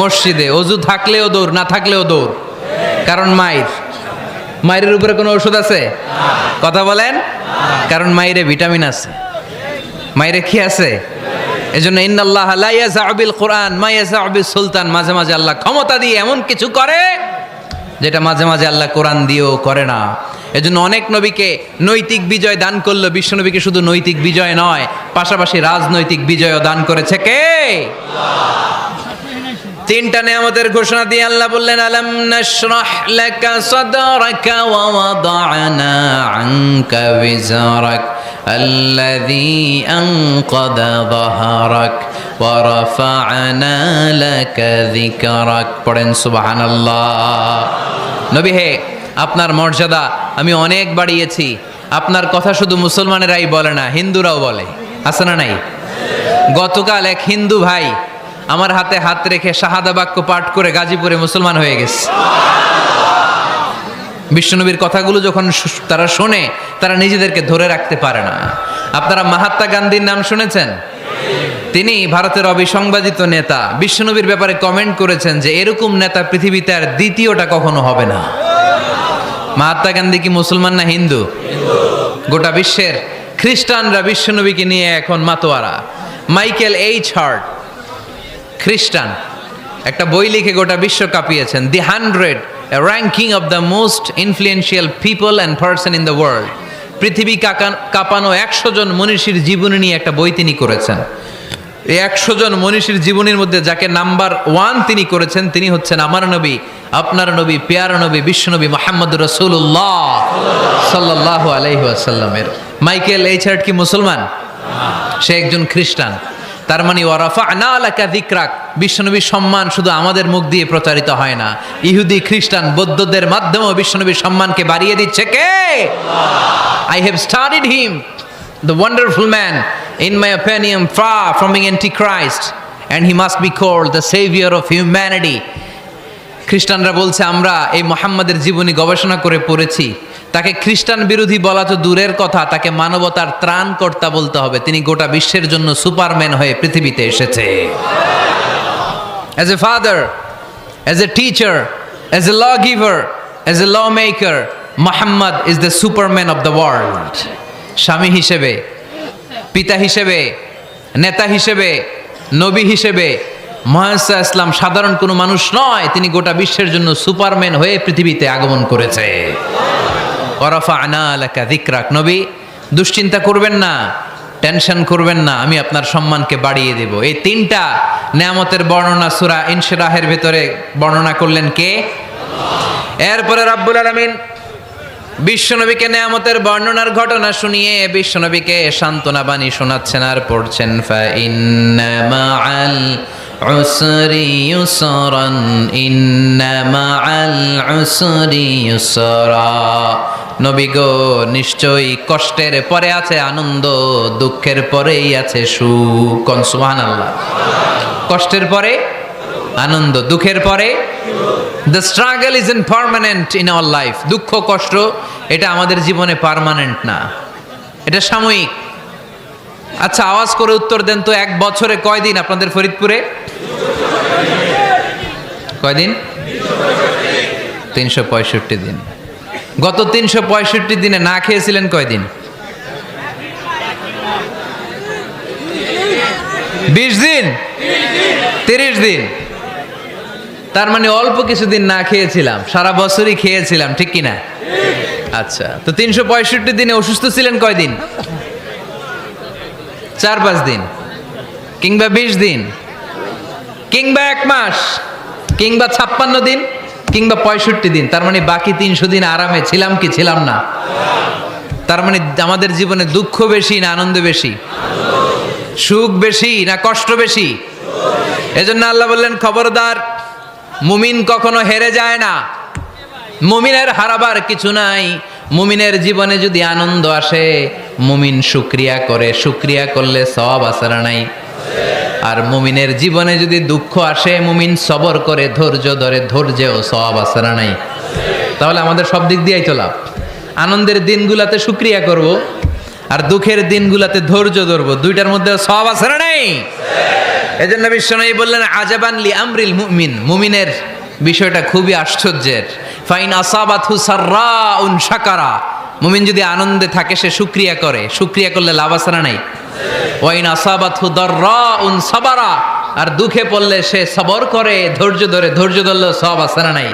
মসজিদে। অজু থাকলেও দৌড়, না থাকলেও দৌড়। কারণ মায়ের উপরে কোনো ওষুধ আছে? কথা বলেন? কারণ মায়েরে ভিটামিন আছে, মায়েরে কি আছে? এজন্য ইন্নাল্লাহা লা ইয়াযাউ বিল কুরআন মা ইয়াযাউ বিস সুলতান। মাঝে মাঝে আল্লাহ ক্ষমতা দিয়ে এমন কিছু করে যেটা মাঝে মাঝে আল্লাহ কোরআন দিয়েও করে না। এজন্য অনেক নবীকে নৈতিক বিজয় দান করলো, বিশ্ব নবীকে শুধু নৈতিক বিজয় নয়, পাশাপাশি রাজনৈতিক বিজয়ও দান করেছে কে? তিনটা নিয়ামতের ঘোষণা দিয়ে আল্লাহ বললেন, আলাম নাশরাহ লাকা সাদরাকা ওয়া ওয়াদা'না আনকা বিজরাক আল্লাযী আনকাযা যাহরাক ওয়া রাফা'না লাকা যিকরাক। পড়েন সুবহানাল্লাহ। নবী হে, আপনার মর্যাদা আমি অনেক বাড়িয়েছি। আপনার কথা শুধু মুসলমানেরাই বলে না, হিন্দুরাও বলে, আছে না নাই? গতকাল এক হিন্দু ভাই আমার হাতে হাত রেখে শাহাদা বাক্য পাঠ করে গাজীপুরে মুসলমান হয়ে গেছে। বিশ্বনবীর কথাগুলো যখন তারা শোনে, তারা নিজেদেরকে ধরে রাখতে পারে না। আপনারা মহাত্মা গান্ধীর নাম শুনেছেন? তিনি ভারতের অবিসংবাদিত নেতা। বিশ্বনবীর ব্যাপারে কমেন্ট করেছেন যে এরকম নেতা পৃথিবীতে আর দ্বিতীয়টা কখনো হবে না। মহাত্মা গান্ধী কি মুসলমান না হিন্দু? গোটা বিশ্বের খ্রিস্টানরা বিশ্বনবীকে নিয়ে এখন মাতোয়ারা। মাইকেল এইচ হার্ট, খ্রিস্টান, একটা বই লিখে গোটা বিশ্ব কাঁপিয়েছেন, দি 100 ranking of the most influential people and person in the world. পৃথিবী কাঁপানো 100 জন মনীষীর জীবনী নিয়ে একটা বই তিনি করেছেন। এই 100 জন মনীষীর জীবনীর মধ্যে যাকে নাম্বার 1 তিনি করেছেন, তিনি হচ্ছেন আমার নবী, আপনার নবী, পেয়ারা নবী, বিশ্বনবী মুহাম্মদুর রাসূলুল্লাহ সাল্লাল্লাহু আলাইহি ওয়াসাল্লামের। মাইকেল এইচ হার্ট কি মুসলমান? সে একজন খ্রিস্টান। তার মানে ওয়া রাফা'না লাকা যিকরাক, বিশ্বনবীর সম্মান শুধু আমাদের মুখ দিয়ে প্রচারিত হয় না, ইহুদি, খ্রিস্টান, বৌদ্ধদের মাধ্যমেও বিশ্বনবীর সম্মানকে বাড়িয়ে দিচ্ছে কে? I have studied him, the wonderful man, in my opinion far from being antichrist, and he must be called the savior of humanity. খ্রিস্টানরা বলছে আমরা এই মুহাম্মাদের জীবনী গবেষণা করে পড়েছি, তাকে খ্রিস্টান বিরোধী বলা তো দূরের কথা, তাকে মানবতার ত্রাণকর্তা বলতে হবে। তিনি গোটা বিশ্বের জন্য সুপারম্যান হয়ে পৃথিবীতে এসেছে। As a father, as a teacher, as a lawgiver, as a lawmaker, Muhammad is the superman of the world. স্বামী হিসেবে, পিতা হিসেবে, নেতা হিসেবে, নবী হিসেবে মুহাম্মদ ইসলাম সাধারণ কোনো মানুষ নয়, তিনি গোটা বিশ্বের জন্য সুপারম্যান হয়ে পৃথিবীতে আগমন করেছে। ওয়া রাফা'না লাকা যিকরাক, নবী দুশ্চিন্তা করবেন না, টেনশন করবেন না, আমি আপনার সম্মানকে বাড়িয়ে দেব। এই তিনটা নিয়ামতের বর্ণনা সূরা ইনশিরাহের ভিতরে বর্ণনা করলেন কে? এরপরে রাব্বুল আলামিন বিশ্বনবীকে নিয়ামতের বর্ণনার ঘটনা শুনিয়ে বিশ্বনবীকে সান্ত্বনা বাণী শোনাচ্ছেন আর পড়ছেন, ফা ইন্না মাআল উসরি ইউসরান, ইন্না মাআল উসরি ইউসরা। নবী গো, নিশ্চয়ই কষ্টের পরে আছে আনন্দ, দুঃখের পরেই আছে সুখ। কোন সুবহানাল্লাহ। কষ্টের পরে আনন্দ, দুঃখের পরে। The struggle isn't permanent in our life. দুঃখ কষ্ট এটা আমাদের জীবনে পার্মানেন্ট না, এটা সাময়িক। আচ্ছা, আওয়াজ করে উত্তর দেন তো, এক বছরে কয়দিন আপনাদের ফরিদপুরে? কয়দিন? 365 দিন। গত 365 দিনে না খেয়েছিলেন কয়দিন? 20 দিন, 30 দিন। তার মানে অল্প কিছুদিন না খেয়েছিলাম, সারা বছরই খেয়েছিলাম, ঠিক কিনা? আচ্ছা, তো 365 দিনে অসুস্থ ছিলেন কয়দিন? 4-5 দিন, কিংবা 20 দিন, কিংবা 1 মাস, কিংবা 56 দিন, কিংবা 65 দিন। তার মানে বাকি 300 দিন আরামে ছিলাম কি ছিলাম না? তার মানে আমাদের জীবনে দুঃখ বেশি না আনন্দ বেশি? সুখ বেশি না কষ্ট বেশি? এজন্য আল্লাহ বললেন, খবরদার, মুমিন কখনো হেরে যায় না, মুমিনের হারাবার কিছু নাই। মুমিনের জীবনে যদি আনন্দ আসে, মুমিন শুকরিয়া করে, শুকরিয়া করলে সওয়াব আছে না নাই? আর মুমিনের জীবনে যদি দুঃখ আসে, মুমিন সবর করে, ধৈর্য ধরে, ধৈর্যেও সওয়াব আছে না নাই? তাহলে আমাদের সব দিক দিয়েই তো লাভ। আনন্দের দিনগুলাতে শুকরিয়া করব, আর দুঃখের দিনগুলাতে ধৈর্য ধরবো, দুইটার মধ্যে সওয়াব আছে না নাই? এজন্য বিশ্বনবী বললেন, আজাবান লি আমরিল মুমিন, মুমিনের বিষয়টা খুবই আশ্চর্যের। ফাইন আসাবাতহু সাররাউন শাকারা, মুমিন যদি আনন্দে থাকে সে শুকরিয়া করে, শুকরিয়া করলে লাভ আছে না নাই? ওয়াইন আসাবাতহু দাররাউন সাবারা, আর দুঃখে পড়লে সে সবর করে, ধৈর্য ধরে, ধৈর্য ধরলে সওয়াব আছে না নাই?